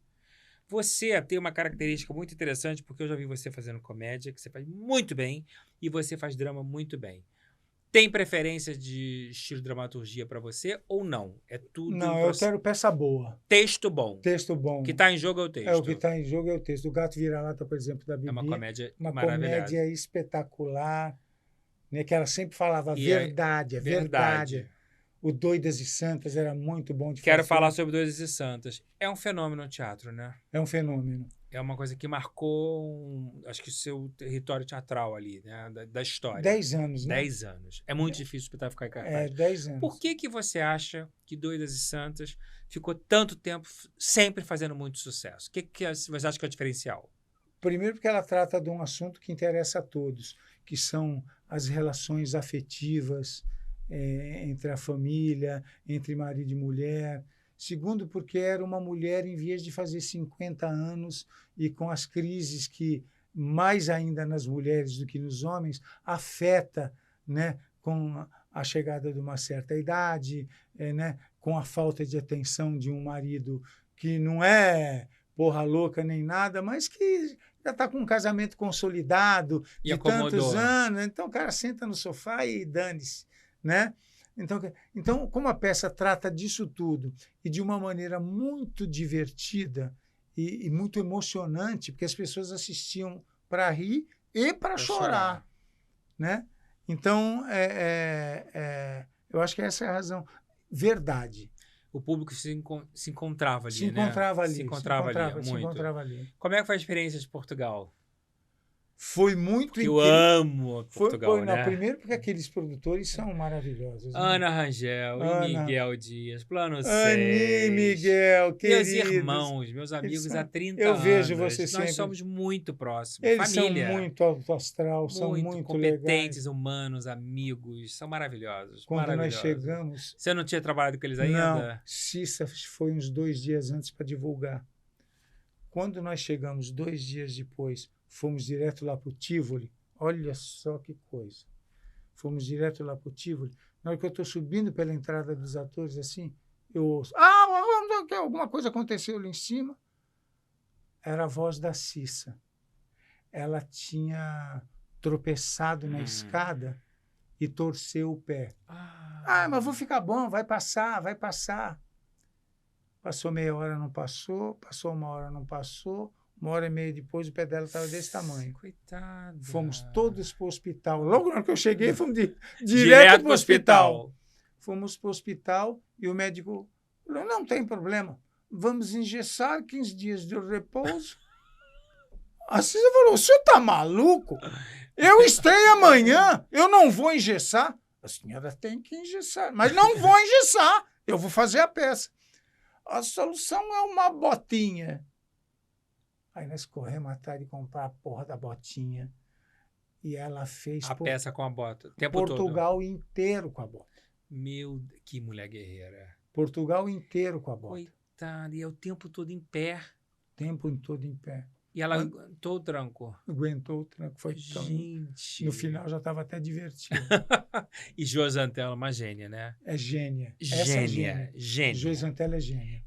Você tem uma característica muito interessante, porque eu já vi você fazendo comédia, que você faz muito bem, e você faz drama muito bem. Tem preferência de estilo de dramaturgia para você ou não? É tudo... Não, eu quero peça boa. Texto bom. Texto bom. O que está em jogo é o texto. O que está em jogo é o texto. O Gato Vira-Lata, por exemplo, da Bibi. É uma comédia uma maravilhosa. Comédia espetacular, né, que ela sempre falava verdade. O Doidas e Santas era muito bom de Quero fazer. falar sobre Doidas e Santas. É um fenômeno no teatro, né? É um fenômeno. É uma coisa que marcou, acho que o seu território teatral ali, né? Da história. 10 anos, né? 10 anos. É muito difícil o espetáculo ficar em cartaz. 10 anos. Por que você acha que Doidas e Santas ficou tanto tempo sempre fazendo muito sucesso? O que você acha que é o diferencial? Primeiro porque ela trata de um assunto que interessa a todos, que são as relações afetivas entre a família, entre marido e mulher. Segundo, porque era uma mulher em vias de fazer 50 anos e com as crises que, mais ainda nas mulheres do que nos homens, afeta, né, com a chegada de uma certa idade, né, com a falta de atenção de um marido que não é porra louca nem nada, mas que já está com um casamento consolidado E de acomodou. Tantos anos. Então o cara senta no sofá e dane-se, né? Então, como a peça trata disso tudo e de uma maneira muito divertida e muito emocionante, porque as pessoas assistiam para rir e para chorar, né? Então, eu acho que essa é a razão. Verdade. O público se encontrava ali, Se encontrava ali. Se encontrava ali. Como é que foi a experiência de Portugal? Foi muito incrível. Eu amo Portugal, né? Primeiro porque aqueles produtores são maravilhosos. Ana Rangel e Miguel Dias, Plano 6. Ani, Miguel, queridos. Meus irmãos, meus amigos há 30 anos. Eu vejo você sempre. Nós somos muito próximos. Eles família. São muito alto astral, são muito competentes, legais. Humanos, amigos, são maravilhosos. Quando nós chegamos... Você não tinha trabalhado com eles ainda? Não, Cissa foi uns 2 dias antes para divulgar. Quando nós chegamos 2 dias depois... Fomos direto lá para o Tivoli. Olha só que coisa. Fomos direto lá para o Tivoli. Na hora que eu estou subindo pela entrada dos atores, assim, eu ouço... alguma coisa aconteceu ali em cima. Era a voz da Cissa. Ela tinha tropeçado na escada e torceu o pé. Mas vou ficar bom, vai passar. Passou meia hora, não passou. Passou 1 hora, não passou. 1h30 depois, o pé dela estava desse tamanho. Coitada. Fomos todos para o hospital. Logo na hora que eu cheguei, fomos direto para o hospital. Fomos para o hospital e o médico falou, não tem problema, vamos engessar 15 dias de repouso. A Cisa falou, o senhor tá maluco? Eu estreio amanhã, eu não vou engessar. A senhora tem que engessar, mas não vou engessar, eu vou fazer a peça. A solução é uma botinha. Aí nós corremos atrás de comprar a porra da botinha. E ela fez A peça com a bota. O tempo Portugal inteiro com a bota. Que mulher guerreira. Portugal inteiro com a bota. Coitada, e é o tempo todo em pé. O tempo todo em pé. E ela aguentou o tranco. Aguentou o tranco. Foi tão... Gente. No final já estava até divertido. E Josi Antella, uma gênia, né? É gênia. Gênia. Josi Antella é gênia.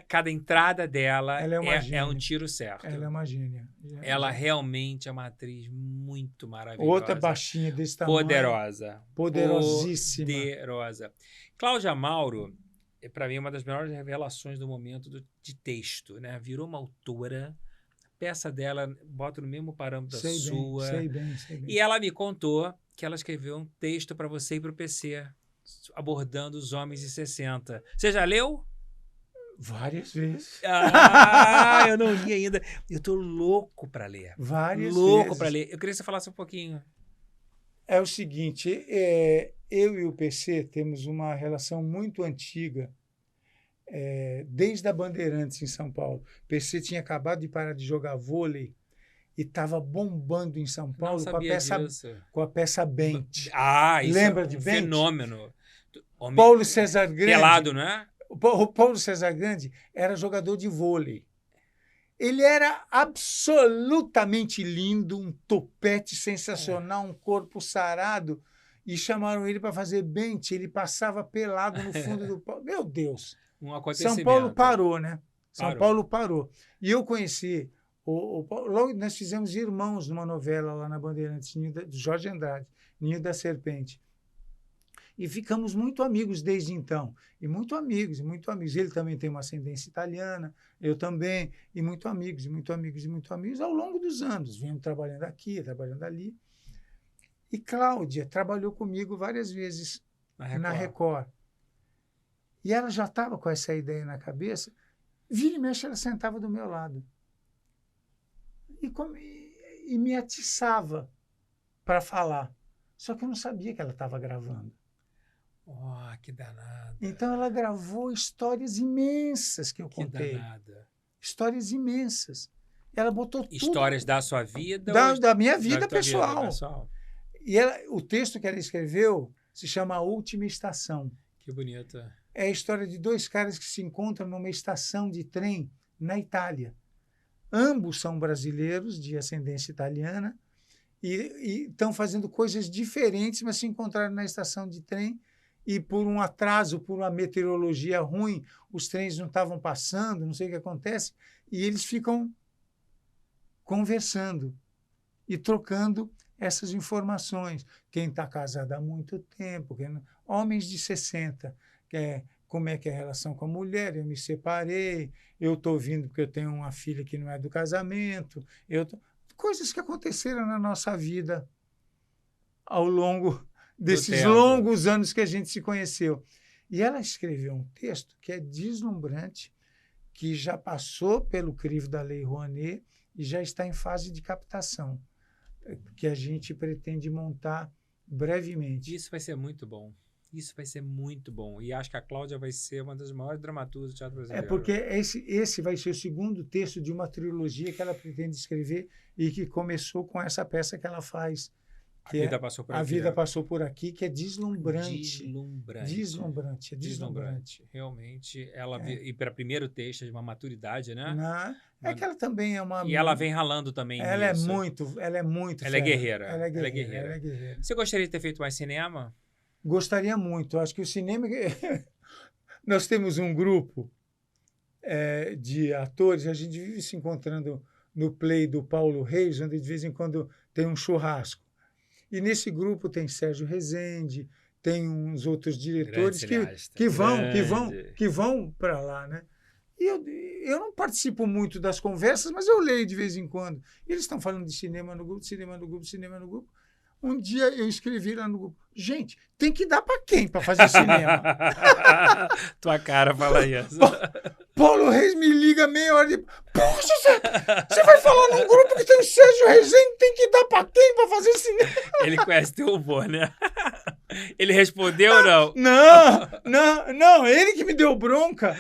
Cada entrada dela Ela é uma é gênia. um tiro certo. Ela é uma gênia. Ela realmente é uma atriz muito maravilhosa. Outra baixinha desse tamanho. Poderosa. Poderosíssima. Poderosa. Cláudia Mauro, para mim, é uma das melhores revelações do momento de texto, né? Virou uma autora. A peça dela, bota no mesmo parâmetro da sua. Sei bem. E ela me contou que ela escreveu um texto para você e para o PC, abordando os homens de 60. Você já leu? Várias vezes. Ah, eu não li ainda. Eu tô louco para ler. Várias louco vezes. para ler. Eu queria que você falasse um pouquinho. É o seguinte, eu e o PC temos uma relação muito antiga, desde a Bandeirantes em São Paulo. O PC tinha acabado de parar de jogar vôlei e estava bombando em São Paulo com a peça Bente. Isso Lembra é um de Bente? Fenômeno. Homem Paulo César Grande. pelado, não é? O Paulo César Grande era jogador de vôlei. Ele era absolutamente lindo, um topete sensacional, um corpo sarado, e chamaram ele para fazer Bente. Ele passava pelado no fundo do palco. Meu Deus! Um acontecimento. São Paulo parou, né? São Parou. Paulo parou. E eu conheci o Paulo. Logo nós fizemos Irmãos numa novela lá na Bandeirantes, de Jorge Andrade, Ninho da Serpente. E ficamos muito amigos desde então. E muito amigos. Ele também tem uma ascendência italiana, eu também. E muito amigos ao longo dos anos. Viemos trabalhando aqui, trabalhando ali. E Cláudia trabalhou comigo várias vezes na Record. E ela já estava com essa ideia na cabeça. Vira e mexe, ela sentava do meu lado. E me atiçava para falar. Só que eu não sabia que ela estava gravando. Oh, que danada. Então ela gravou histórias imensas que eu contei. Que danada. Histórias imensas. Ela botou Histórias da sua vida? Da minha vida pessoal. Vida pessoal. E o texto que ela escreveu se chama A Última Estação. Que bonita. É a história de dois caras que se encontram numa estação de trem na Itália. Ambos são brasileiros de ascendência italiana e estão fazendo coisas diferentes, mas se encontraram na estação de trem e por um atraso, por uma meteorologia ruim, os trens não estavam passando, não sei o que acontece, e eles ficam conversando e trocando essas informações. Quem está casado há muito tempo, homens de 60, como é que é a relação com a mulher, eu me separei, eu estou vindo porque eu tenho uma filha que não é do casamento, coisas que aconteceram na nossa vida ao longo desses longos anos que a gente se conheceu. E ela escreveu um texto que é deslumbrante, que já passou pelo crivo da Lei Rouanet e já está em fase de captação, que a gente pretende montar brevemente. Isso vai ser muito bom. Isso vai ser muito bom. E acho que a Cláudia vai ser uma das maiores dramaturgas do teatro brasileiro. Porque esse vai ser o segundo texto de uma trilogia que ela pretende escrever e que começou com essa peça que ela faz. A Vida Passou Por Aqui. A Vida Passou Por Aqui, que é deslumbrante. Deslumbrante. Realmente, e para primeiro texto, de uma maturidade, né? É que ela também é uma... E ela vem ralando também ela nisso. Ela é muito Ela é guerreira. Ela é guerreira. Você gostaria de ter feito mais cinema? Gostaria muito. Acho que o cinema... Nós temos um grupo de atores, a gente vive se encontrando no Play do Paulo Reis, onde de vez em quando tem um churrasco. E nesse grupo tem Sérgio Rezende, tem uns outros diretores que vão para lá, né? E eu não participo muito das conversas, mas eu leio de vez em quando. E eles estão falando de cinema no grupo. Um dia eu escrevi lá no grupo, gente, tem que dar para quem para fazer cinema? Tua cara fala isso. Paulo Reis me liga meia hora depois. Porra, José, você vai falar num grupo que tem o Sérgio Rezende, tem que dar pra quem pra fazer cinema? Ele conhece teu humor, né? Ele respondeu ou não? Não, ele que me deu bronca.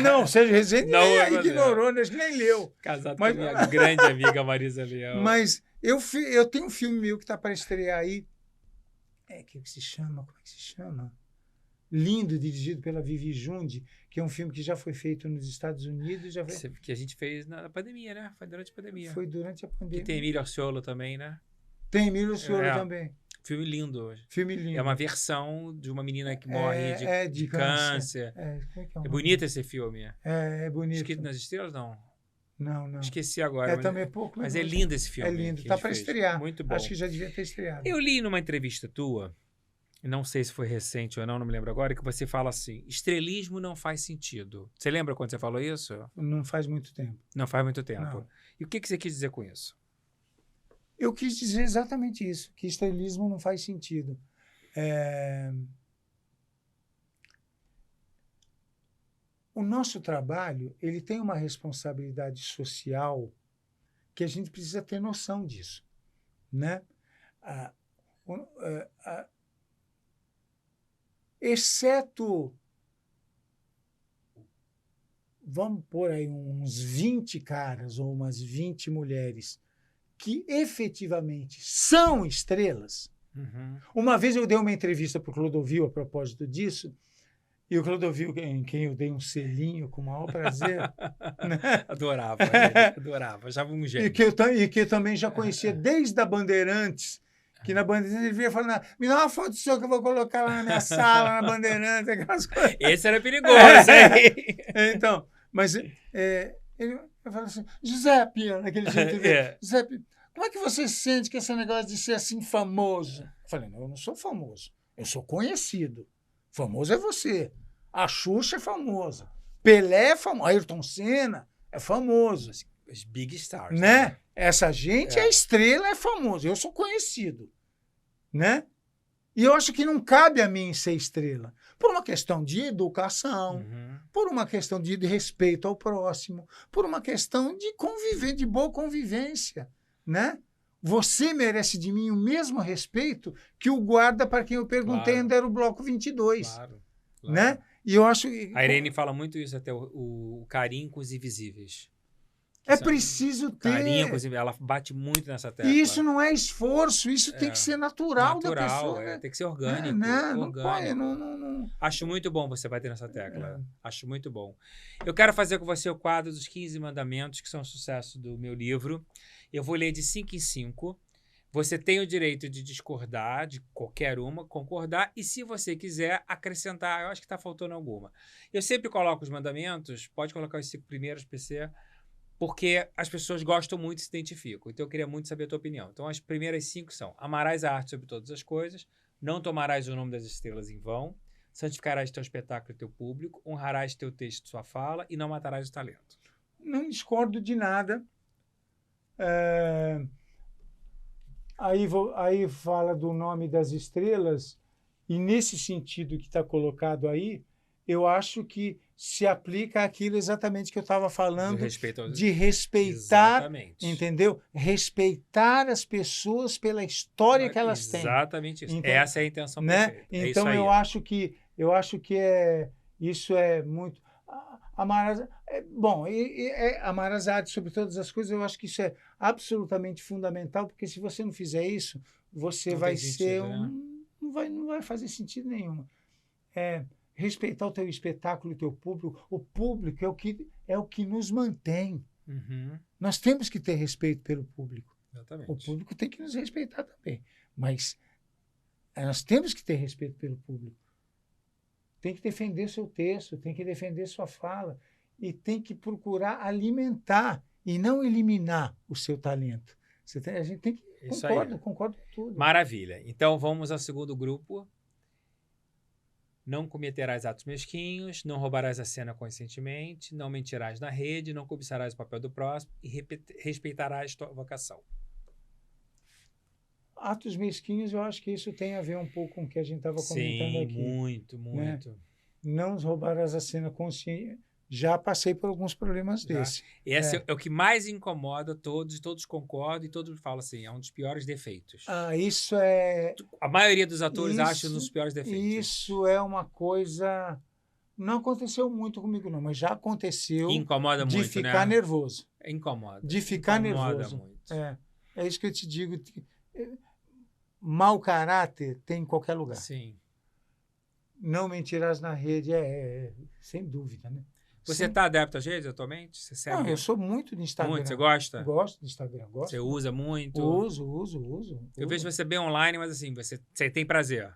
Não, o Sérgio Rezende ignorou, né? Nem leu. Casado Mas- com a minha grande amiga Marisa Leão. Mas eu tenho um filme meu que tá para estrear aí. Como é que se chama? Lindo, dirigido pela Vivi Jundi, que é um filme que já foi feito nos Estados Unidos. Que a gente fez na pandemia, né? Foi durante a pandemia. Foi durante a pandemia. Que tem Emílio Orciolo também, né? Tem Emílio Ciolo É. também. Filme lindo hoje. Filme lindo. É uma versão de uma menina que morre de câncer. Como é que é o É nome? bonito esse filme. É bonito. Escrito nas Estrelas, não. Não. Esqueci agora. Também é pouco. Mas é lindo esse filme. É lindo. que Tá a gente para fez. estrear. Muito bom. Acho que já devia ter estreado. Eu li numa entrevista tua, não sei se foi recente ou não me lembro agora, que você fala assim, estrelismo não faz sentido. Você lembra quando você falou isso? Não faz muito tempo. Não faz muito tempo. Não. E o que você quis dizer com isso? Eu quis dizer exatamente isso, que estrelismo não faz sentido. O nosso trabalho, ele tem uma responsabilidade social que a gente precisa ter noção disso, né? Exceto, vamos pôr aí uns 20 caras ou umas 20 mulheres que efetivamente são estrelas. Uhum. Uma vez eu dei uma entrevista para o Clodovil a propósito disso, e o Clodovil, em quem eu dei um selinho com o maior prazer, né? Adorava, achava um e gênio. que eu também já conhecia desde a Bandeirantes, que na Bandeirantes ele vinha falando, me dá uma foto do senhor que eu vou colocar lá na minha sala, na Bandeirantes, aquelas coisas. Esse era perigoso, hein? Então, mas eu falo assim, Giuseppe, naquele jeito, Giuseppe, como é que você sente que esse negócio de ser assim famoso? Eu falei, não, eu não sou famoso, eu sou conhecido. Famoso é você. A Xuxa é famosa. Pelé é famoso. Ayrton Senna é famoso. Os big stars. Né? Essa gente é estrela, é famoso. Eu sou conhecido. Né? E eu acho que não cabe a mim ser estrela. Por uma questão de educação, por uma questão de respeito ao próximo, por uma questão de conviver, de boa convivência. Né? Você merece de mim o mesmo respeito que o guarda para quem eu perguntei onde era o bloco 22. Claro. Né? E eu acho... A Irene fala muito isso, até o carinho com os invisíveis. É preciso ter... Carinho com os invisíveis. Ela bate muito nessa tecla. E isso não é esforço, isso tem que ser natural da pessoa. Né? Tem que ser orgânico. Né? Orgânico. Não. Acho muito bom você bater nessa tecla. Acho muito bom. Eu quero fazer com você o quadro dos 15 mandamentos, que são um sucesso do meu livro. Eu vou ler de 5 em 5. Você tem o direito de discordar de qualquer uma, concordar, e se você quiser acrescentar, eu acho que está faltando alguma. Eu sempre coloco os mandamentos, pode colocar os 5 primeiros, PC, porque as pessoas gostam muito e se identificam. Então eu queria muito saber a tua opinião. Então as primeiras 5 são: amarás a arte sobre todas as coisas, não tomarás o nome das estrelas em vão, santificarás teu espetáculo e teu público, honrarás teu texto e sua fala, e não matarás o talento. Não discordo de nada. Aí fala do nome das estrelas, e nesse sentido que está colocado aí, eu acho que se aplica aquilo exatamente que eu estava falando, de respeitar, exatamente. Entendeu? Respeitar as pessoas pela história que elas têm. Exatamente isso. Então, essa é a intenção né? perfeita. Então eu acho que isso é muito... Amarás a arte sobre todas as coisas, eu acho que isso é absolutamente fundamental, porque se você não fizer isso, você não vai sentido, ser né? não vai fazer sentido nenhum. Respeitar o teu espetáculo e o teu público. O público é o que nos mantém. Nós temos que ter respeito pelo público. Exatamente. O público tem que nos respeitar também. Mas nós temos que ter respeito pelo público. Tem que defender seu texto, tem que defender sua fala e tem que procurar alimentar e não eliminar o seu talento. A gente tem que... Concordo com tudo. Maravilha. Então vamos ao segundo grupo. Não cometerás atos mesquinhos, não roubarás a cena conscientemente, não mentirás na rede, não cobiçarás o papel do próximo e respeitarás tua vocação. Atos mesquinhos, eu acho que isso tem a ver um pouco com o que a gente estava comentando aqui. Muito. Não roubarás a cena consciente. Já passei por alguns problemas Já. desses. Esse é o que mais incomoda todos concordam e todos falam assim, é um dos piores defeitos. Isso é... A maioria dos atores acha um Isso- dos piores defeitos. Isso é uma coisa... Não aconteceu muito comigo, não, mas já aconteceu Incomoda de muito, ficar né? nervoso. Incomoda. De ficar Incomoda nervoso. muito. É isso que eu te digo. Mau caráter tem em qualquer lugar. Sim. Não mentirás na rede, sem dúvida, né? Você está adepto às redes atualmente? Você segue Não, eu sou muito de Instagram. muito? Você gosta? Gosto de Instagram, gosto. Você usa muito? Uso. Eu vejo você bem online, mas assim, você tem prazer.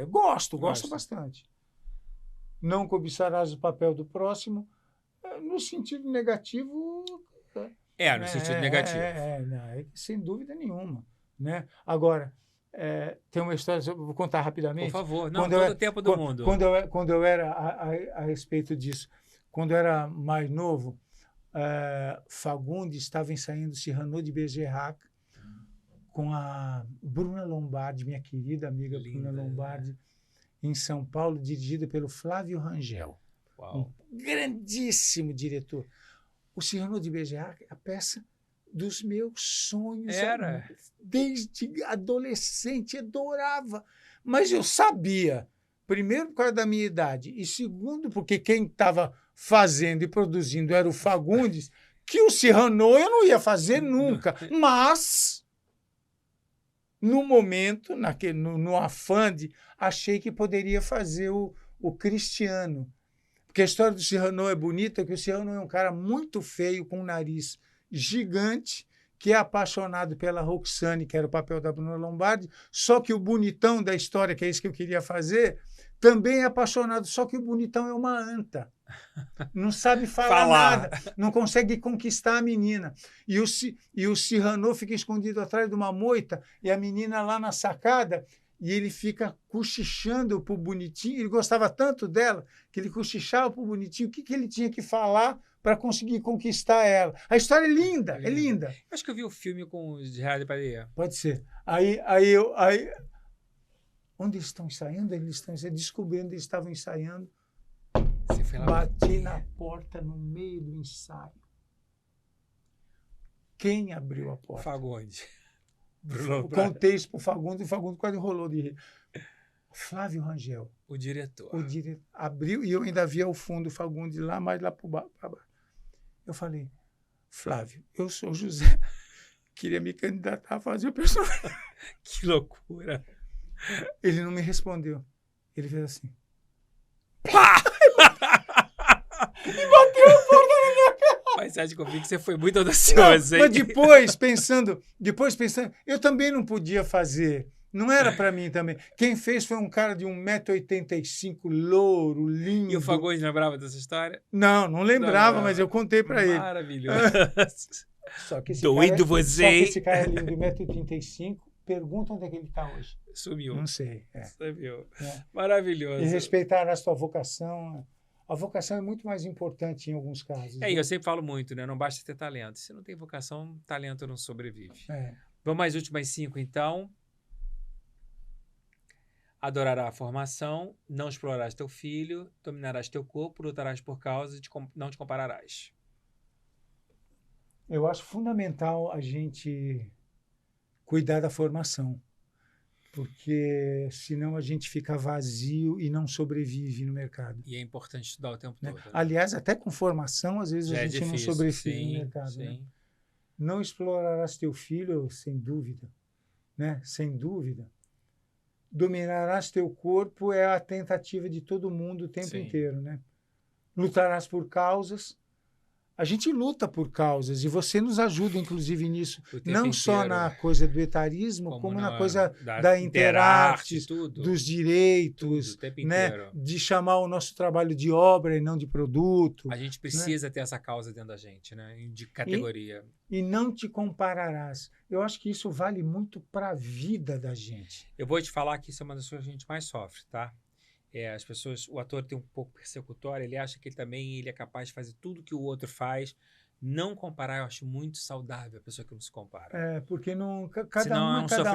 Gosto Gosta. bastante. Não cobiçarás o papel do próximo, no sentido negativo. No sentido negativo. Sem dúvida nenhuma. Né? Agora, tem uma história, eu vou contar rapidamente. Por favor, não, Quando todo eu- o tempo do mundo. Quando eu era, a respeito disso, quando eu era mais novo, Fagundes estava ensaiando Cyrano de Bergerac com a Bruna Lombardi, minha querida amiga Linda, Bruna Lombardi, em São Paulo, dirigida pelo Flávio Rangel, Uau. um grandíssimo diretor. O Cyrano de Bergerac é a peça dos meus sonhos. Era. Desde adolescente, adorava. Mas eu sabia, primeiro por causa da minha idade, e segundo porque quem estava fazendo e produzindo era o Fagundes, que o Cyrano eu não ia fazer nunca. Mas, no momento, no afã achei que poderia fazer o Cristiano. Porque a história do Cyrano é bonita, que o Cyrano é um cara muito feio, com um nariz gigante, que é apaixonado pela Roxane, que era o papel da Bruna Lombardi, só que o bonitão da história, que é isso que eu queria fazer, também é apaixonado, só que o bonitão é uma anta. Não sabe falar nada, não consegue conquistar a menina. E o Cyrano fica escondido atrás de uma moita, e a menina lá na sacada, e ele fica cochichando para o bonitinho. Ele gostava tanto dela que ele cochichava para o bonitinho o que ele tinha que falar para conseguir conquistar ela. A história é linda, é linda. Eu acho que eu vi o filme com o Gerard Depardieu. Pode ser. Onde eles estão ensaiando? Eles estão descobrindo onde eles estavam ensaiando. Você foi lá. Bati na porta no meio do ensaio. Quem abriu a porta? Fagundes. Contei isso para o Fagundes, e o Fagundes quase rolou de rir. Flávio Rangel. O diretor. Abriu, e eu ainda via o fundo do Fagundes lá, mais lá para baixo. Eu falei, Flávio, eu sou o José, queria me candidatar a fazer o personagem. Que loucura. Ele não me respondeu. Ele fez assim. Pá! E bateu a porta na minha cara. Mas acho comigo que você foi muito audacioso, hein? Mas depois pensando, eu também não podia fazer. Não era para mim também. Quem fez foi um cara de 1,85 m, louro, lindo. E o Fagundes lembrava dessa história? Não lembrava, mas eu contei para ele. Maravilhoso. Só que esse Doido cara, você, Só que hein? esse cara é lindo, 1,85 m. Pergunta onde é que ele está hoje. Sumiu. Não sei. Sumiu. É. Maravilhoso. E respeitar a sua vocação. A vocação é muito mais importante em alguns casos. E eu sempre falo muito, né? Não basta ter talento. Se não tem vocação, talento não sobrevive. Vamos às últimas 5, então. Adorará a formação, não explorarás teu filho, dominarás teu corpo, lutarás por causa e não te compararás. Eu acho fundamental a gente cuidar da formação, porque senão a gente fica vazio e não sobrevive no mercado. E é importante estudar o tempo Né? todo. Né? Aliás, até com formação, às vezes a gente não sobrevive no mercado. Sim. Né? Não explorarás teu filho, sem dúvida. Né? Sem dúvida. Dominarás teu corpo é a tentativa de todo mundo o tempo inteiro. Né? Lutarás por causas. A gente luta por causas e você nos ajuda, inclusive, nisso. Não só na coisa do etarismo, como na coisa da Interarte, dos direitos, né? De chamar o nosso trabalho de obra e não de produto. A gente precisa ter essa causa dentro da gente, né? De categoria. E não te compararás. Eu acho que isso vale muito para a vida da gente. Eu vou te falar que isso é uma das coisas que a gente mais sofre, tá? As pessoas, o ator tem um pouco persecutório, ele acha que ele é capaz de fazer tudo que o outro faz. Não comparar, eu acho muito saudável a pessoa que não se compara. Porque não, cada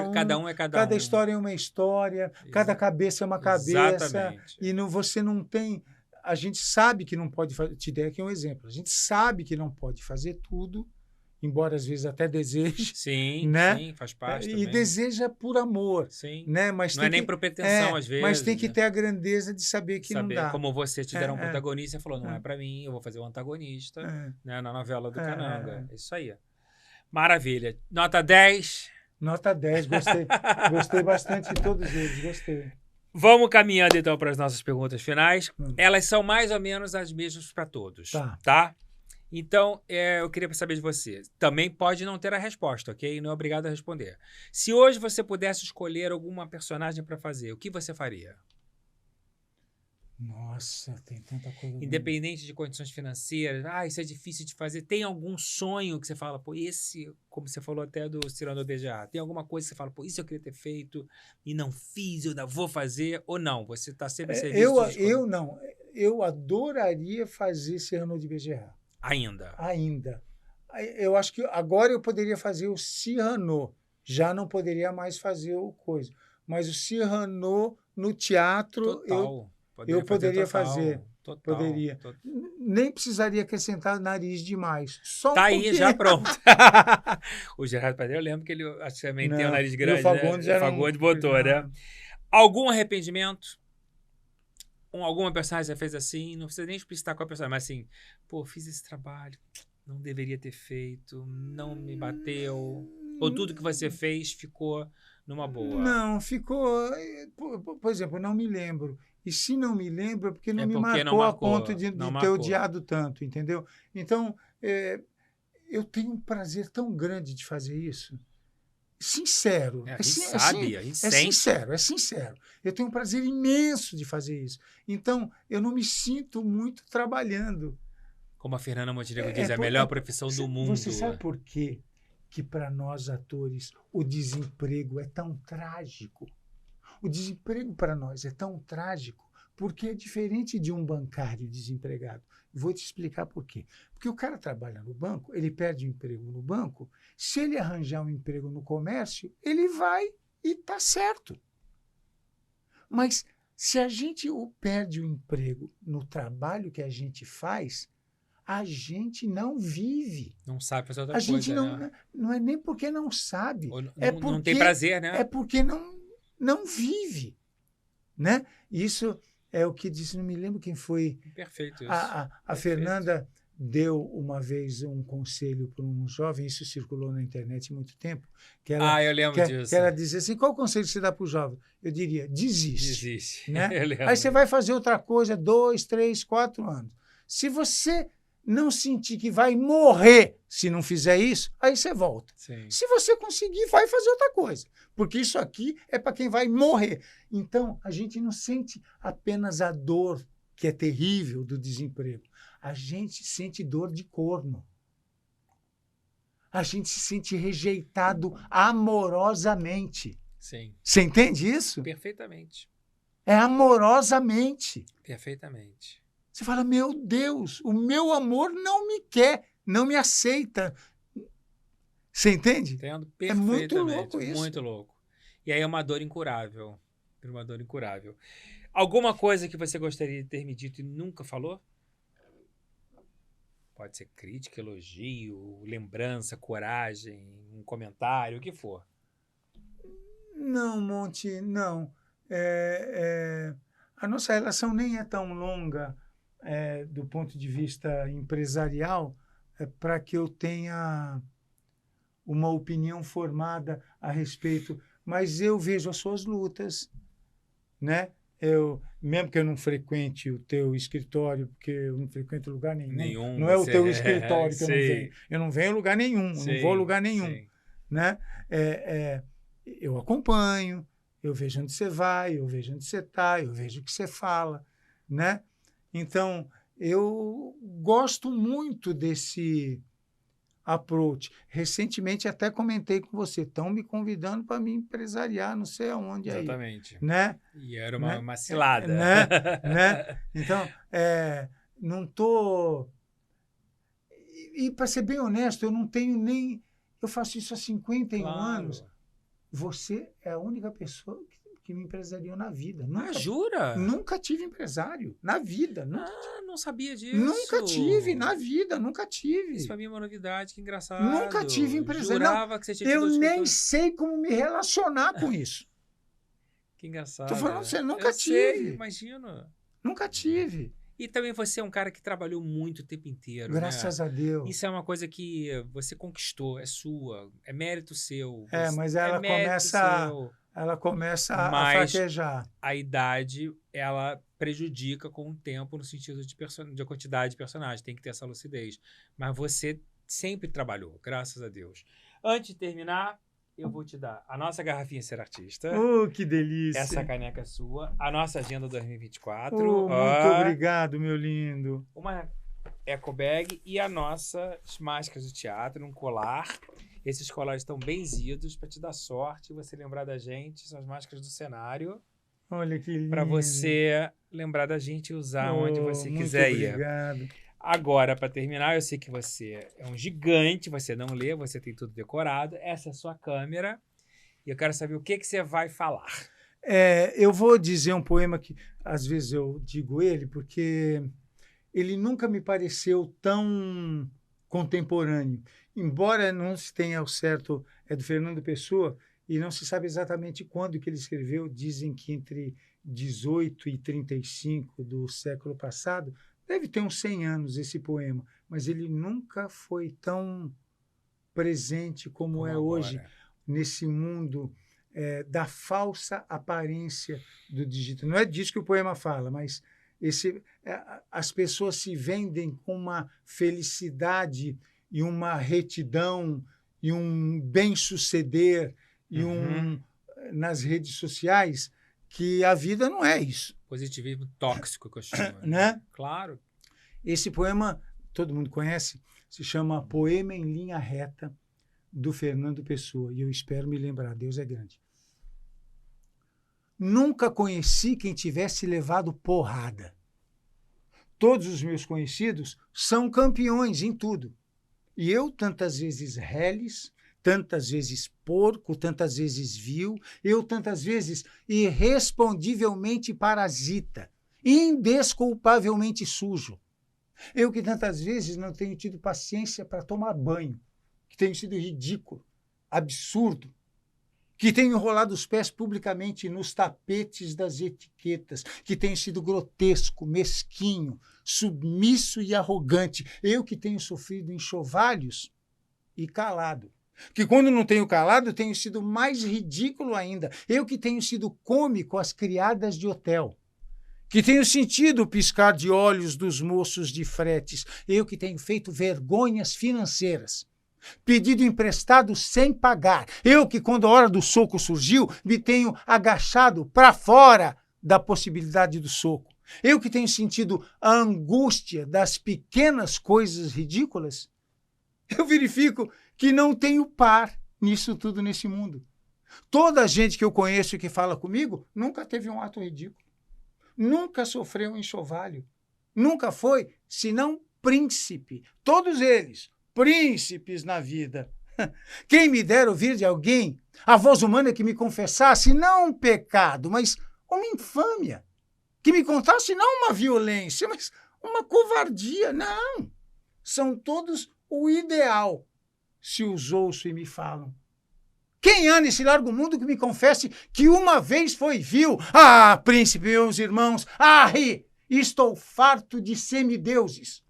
um. Cada história é uma história, cada cabeça é uma cabeça. Exatamente. E você não tem a gente sabe que não pode fazer. Te dei aqui um exemplo. A gente sabe que não pode fazer tudo, embora às vezes até deseje. Sim, Né? sim, faz parte E também. deseja por amor. Sim. Né? Mas Não é nem por pretensão, às vezes. Mas tem que né? ter a grandeza de saber que não dá. Como você te deram um É, protagonista, você falou, não é pra mim, eu vou fazer o antagonista né, na novela do Cananga. Isso aí. Maravilha. Nota 10. Nota 10, gostei. Gostei bastante de todos eles, gostei. Vamos caminhando então para as nossas perguntas finais. Elas são mais ou menos as mesmas para todos, tá? Então, eu queria saber de você. Também pode não ter a resposta, ok? Não é obrigado a responder. Se hoje você pudesse escolher alguma personagem para fazer, o que você faria? Nossa, tem tanta coisa. Independente de condições financeiras, isso é difícil de fazer. Tem algum sonho que você fala, pô, esse, como você falou até do Cyrano de Bergerac, tem alguma coisa que você fala, pô, isso eu queria ter feito e não fiz, eu ainda vou fazer, ou não? Você está sempre a serviço eu não. Eu adoraria fazer Cyrano de Bergerac. Ainda. Eu acho que agora eu poderia fazer o Cyrano, já não poderia mais fazer o coisa. Mas o Cyrano no teatro, eu poderia fazer. Poderia. Nem precisaria acrescentar nariz demais. Só tá aí, já pronto. O Gerardo Pradeiro, eu lembro que ele acho que também tem o nariz grande, né? O Fagundes botou, né? Algum arrependimento? Alguma personagem já fez assim? Não precisa nem explicitar qual personagem, mas assim, pô, fiz esse trabalho, não deveria ter feito, não me bateu. Ou tudo que você fez ficou numa boa? Não, ficou... Por exemplo, não me lembro. E se não me lembro, é porque não me marcou a ponto de ter odiado tanto, entendeu? Então, eu tenho um prazer tão grande de fazer isso. Sincero. A gente sabe, a gente sente. É sincero. Eu tenho um prazer imenso de fazer isso. Então, eu não me sinto muito trabalhando. Como a Fernanda Montenegro diz, é a melhor profissão do mundo. Você sabe por quê que para nós atores o desemprego é tão trágico? O desemprego para nós é tão trágico porque é diferente de um bancário desempregado. Vou te explicar por quê. Porque o cara trabalha no banco, ele perde o emprego no banco, se ele arranjar um emprego no comércio, ele vai e está certo. Mas se a gente perde o emprego no trabalho que a gente faz, a gente não vive. Não sabe fazer outra coisa. A gente né? não é nem porque não sabe. Não tem prazer, né? É porque não vive. Né? Isso é o que disse, não me lembro quem foi. Perfeito isso. A Fernanda deu uma vez um conselho para um jovem, isso circulou na internet há muito tempo. Que ela, eu lembro disso. Que ela dizia assim, qual conselho você dá para o jovem? Eu diria, desiste. Né? Eu Aí você vai fazer outra coisa 2, 3, 4 anos. Se você não sentir que vai morrer se não fizer isso, aí você volta. Sim. Se você conseguir, vai fazer outra coisa. Porque isso aqui é para quem vai morrer. Então, a gente não sente apenas a dor, que é terrível, do desemprego. A gente sente dor de corno. A gente se sente rejeitado amorosamente. Sim. Você entende isso? Perfeitamente. É amorosamente. Perfeitamente. Você fala, meu Deus, o meu amor não me quer, não me aceita. Você entende? Entendo perfeitamente. É muito louco isso. Muito louco. E aí é uma dor incurável. Uma dor incurável. Alguma coisa que você gostaria de ter me dito e nunca falou? Pode ser crítica, elogio, lembrança, coragem, um comentário, o que for. Não, Monte, não. A nossa relação nem é tão longa do ponto de vista empresarial para que eu tenha uma opinião formada a respeito, mas eu vejo as suas lutas, né? Mesmo que eu não frequente o teu escritório, porque eu não frequento lugar nenhum. Não é o teu escritório que eu não venho. Eu não venho a lugar nenhum, eu não vou a lugar nenhum. Né? Eu acompanho, eu vejo onde você vai, eu vejo onde você está, eu vejo o que você fala. Né? Então, eu gosto muito desse approach. Recentemente até comentei com você, estão me convidando para me empresariar, não sei aonde. Exatamente. Aí. Né? E era uma cilada. Né? Então, não estou... E para ser bem honesto, eu não tenho nem... Eu faço isso há 51 anos. Você é a única pessoa que me empresariou na vida. Ah, jura? Nunca tive empresário. Na vida. Não sabia disso. Nunca tive, na vida. Nunca tive. Isso pra mim é uma novidade, que engraçado. Nunca tive empresário. Jurava que você tinha tido Eu nem escritor. sei como me relacionar com isso. Que engraçado. Tô falando, você nunca Eu sei, tive. imagino. Nunca tive. E também você é um cara que trabalhou muito o tempo inteiro, né? Graças a Deus. Isso é uma coisa que você conquistou, é sua, é mérito seu. Mas é ela mérito começa, seu. ela começa a Mas fraquejar. a idade, ela prejudica com o tempo no sentido de quantidade de personagem. Tem que ter essa lucidez. Mas você sempre trabalhou, graças a Deus. Antes de terminar, eu vou te dar a nossa garrafinha Ser Artista. Que delícia. Essa caneca é sua. A nossa agenda 2024. Muito obrigado, meu lindo. Uma eco bag e as nossas máscaras do teatro, um colar. Esses colares estão benzidos para te dar sorte e você lembrar da gente. São as máscaras do cenário. Olha que lindo. Para você lembrar da gente e usar onde você quiser ir. Muito obrigado. Agora, para terminar, eu sei que você é um gigante, você não lê, você tem tudo decorado. Essa é a sua câmera. E eu quero saber o que você vai falar. Eu vou dizer um poema que, às vezes, eu digo ele, porque ele nunca me pareceu tão contemporâneo. Embora não se tenha ao certo, é do Fernando Pessoa, e não se sabe exatamente quando que ele escreveu. Dizem que entre 18 e 35 do século passado. Deve ter uns 100 anos esse poema, mas ele nunca foi tão presente como é agora. Hoje, nesse mundo da falsa aparência do digital. Não é disso que o poema fala, mas as pessoas se vendem com uma felicidade e uma retidão e um bem-suceder e nas redes sociais, que a vida não é isso. Positivismo tóxico, que eu chamo. Né? Claro. Esse poema, todo mundo conhece, se chama Poema em Linha Reta, do Fernando Pessoa. E eu espero me lembrar, Deus é grande. Nunca conheci quem tivesse levado porrada. Todos os meus conhecidos são campeões em tudo. E eu, tantas vezes reles, tantas vezes porco, tantas vezes vil, eu tantas vezes irrespondivelmente parasita, indesculpavelmente sujo. Eu que tantas vezes não tenho tido paciência para tomar banho, que tenho sido ridículo, absurdo, que tenho enrolado os pés publicamente nos tapetes das etiquetas, que tenho sido grotesco, mesquinho, submisso e arrogante. Eu que tenho sofrido enxovalhos e calado. Que quando não tenho calado, tenho sido mais ridículo ainda. Eu que tenho sido cômico às criadas de hotel. Que tenho sentido o piscar de olhos dos moços de fretes. Eu que tenho feito vergonhas financeiras. Pedido emprestado sem pagar. Eu que, quando a hora do soco surgiu, me tenho agachado para fora da possibilidade do soco. Eu que tenho sentido a angústia das pequenas coisas ridículas. Eu verifico que não tenho par nisso tudo nesse mundo. Toda a gente que eu conheço e que fala comigo nunca teve um ato ridículo. Nunca sofreu um enxovalho. Nunca foi, senão príncipe. Todos eles, príncipes na vida. Quem me dera ouvir de alguém a voz humana que me confessasse não um pecado, mas uma infâmia. Que me contasse não uma violência, mas uma covardia. Não. São todos o ideal, se os ouço e me falam. Quem há nesse largo mundo que me confesse que uma vez foi vil? Ah, príncipe, meus irmãos, estou farto de semideuses.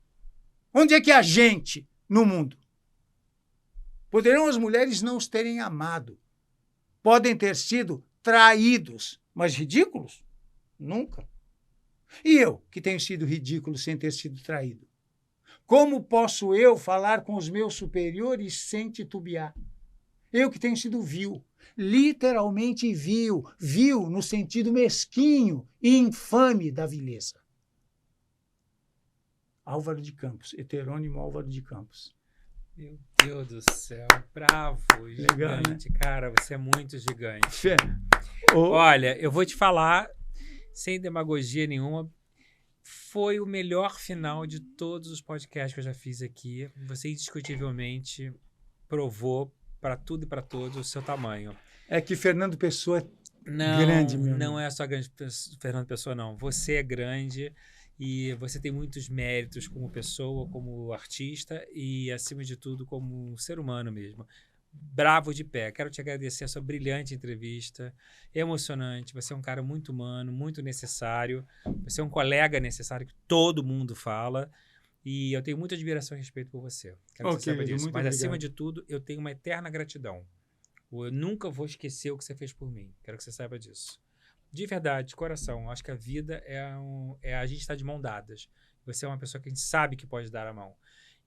Onde é que há gente no mundo? Poderão as mulheres não os terem amado. Podem ter sido traídos, mas ridículos? Nunca. E eu, que tenho sido ridículo sem ter sido traído? Como posso eu falar com os meus superiores sem titubear? Eu que tenho sido vil, literalmente vil no sentido mesquinho e infame da vileza. Álvaro de Campos, heterônimo Álvaro de Campos. Meu Deus do céu, bravo, Legal, gigante, né? Cara, você é muito gigante. Oh. Olha, eu vou te falar, sem demagogia nenhuma, foi o melhor final de todos os podcasts que eu já fiz aqui. Você indiscutivelmente provou para tudo e para todos o seu tamanho. É que Fernando Pessoa grande, meu Não amigo. é só grande Fernando Pessoa, não. Você é grande e você tem muitos méritos como pessoa, como artista e, acima de tudo, como um ser humano mesmo. Bravo de pé. Quero te agradecer a sua brilhante entrevista, emocionante. Você é um cara muito humano, muito necessário. Você é um colega necessário que todo mundo fala. E eu tenho muita admiração e respeito por você. Quero que Ô, você saiba querido, disso. muito Mas, acima obrigado. de tudo, eu tenho uma eterna gratidão. Eu nunca vou esquecer o que você fez por mim. Quero que você saiba disso. De verdade, de coração. Acho que a vida é a gente estar de mão dadas. Você é uma pessoa que a gente sabe que pode dar a mão.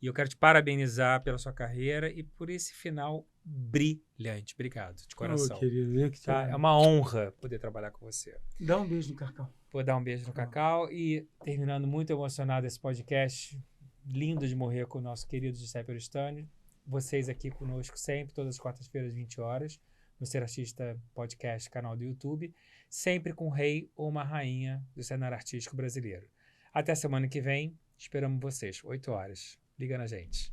E eu quero te parabenizar pela sua carreira e por esse final brilhante. Obrigado, de Ô, coração. querido, eu que te Tá? É agradeço. uma honra poder trabalhar com você. Dá um beijo no Cacau. Vou dar um beijo no Cacau e terminando muito emocionado esse podcast. Lindo de morrer com o nosso querido Giuseppe Oristani. Vocês aqui conosco sempre, todas as quartas-feiras, 20 horas, no Ser Artista Podcast, canal do YouTube, sempre com um rei ou uma rainha do cenário artístico brasileiro. Até semana que vem, esperamos vocês, 8 horas. Liga na gente.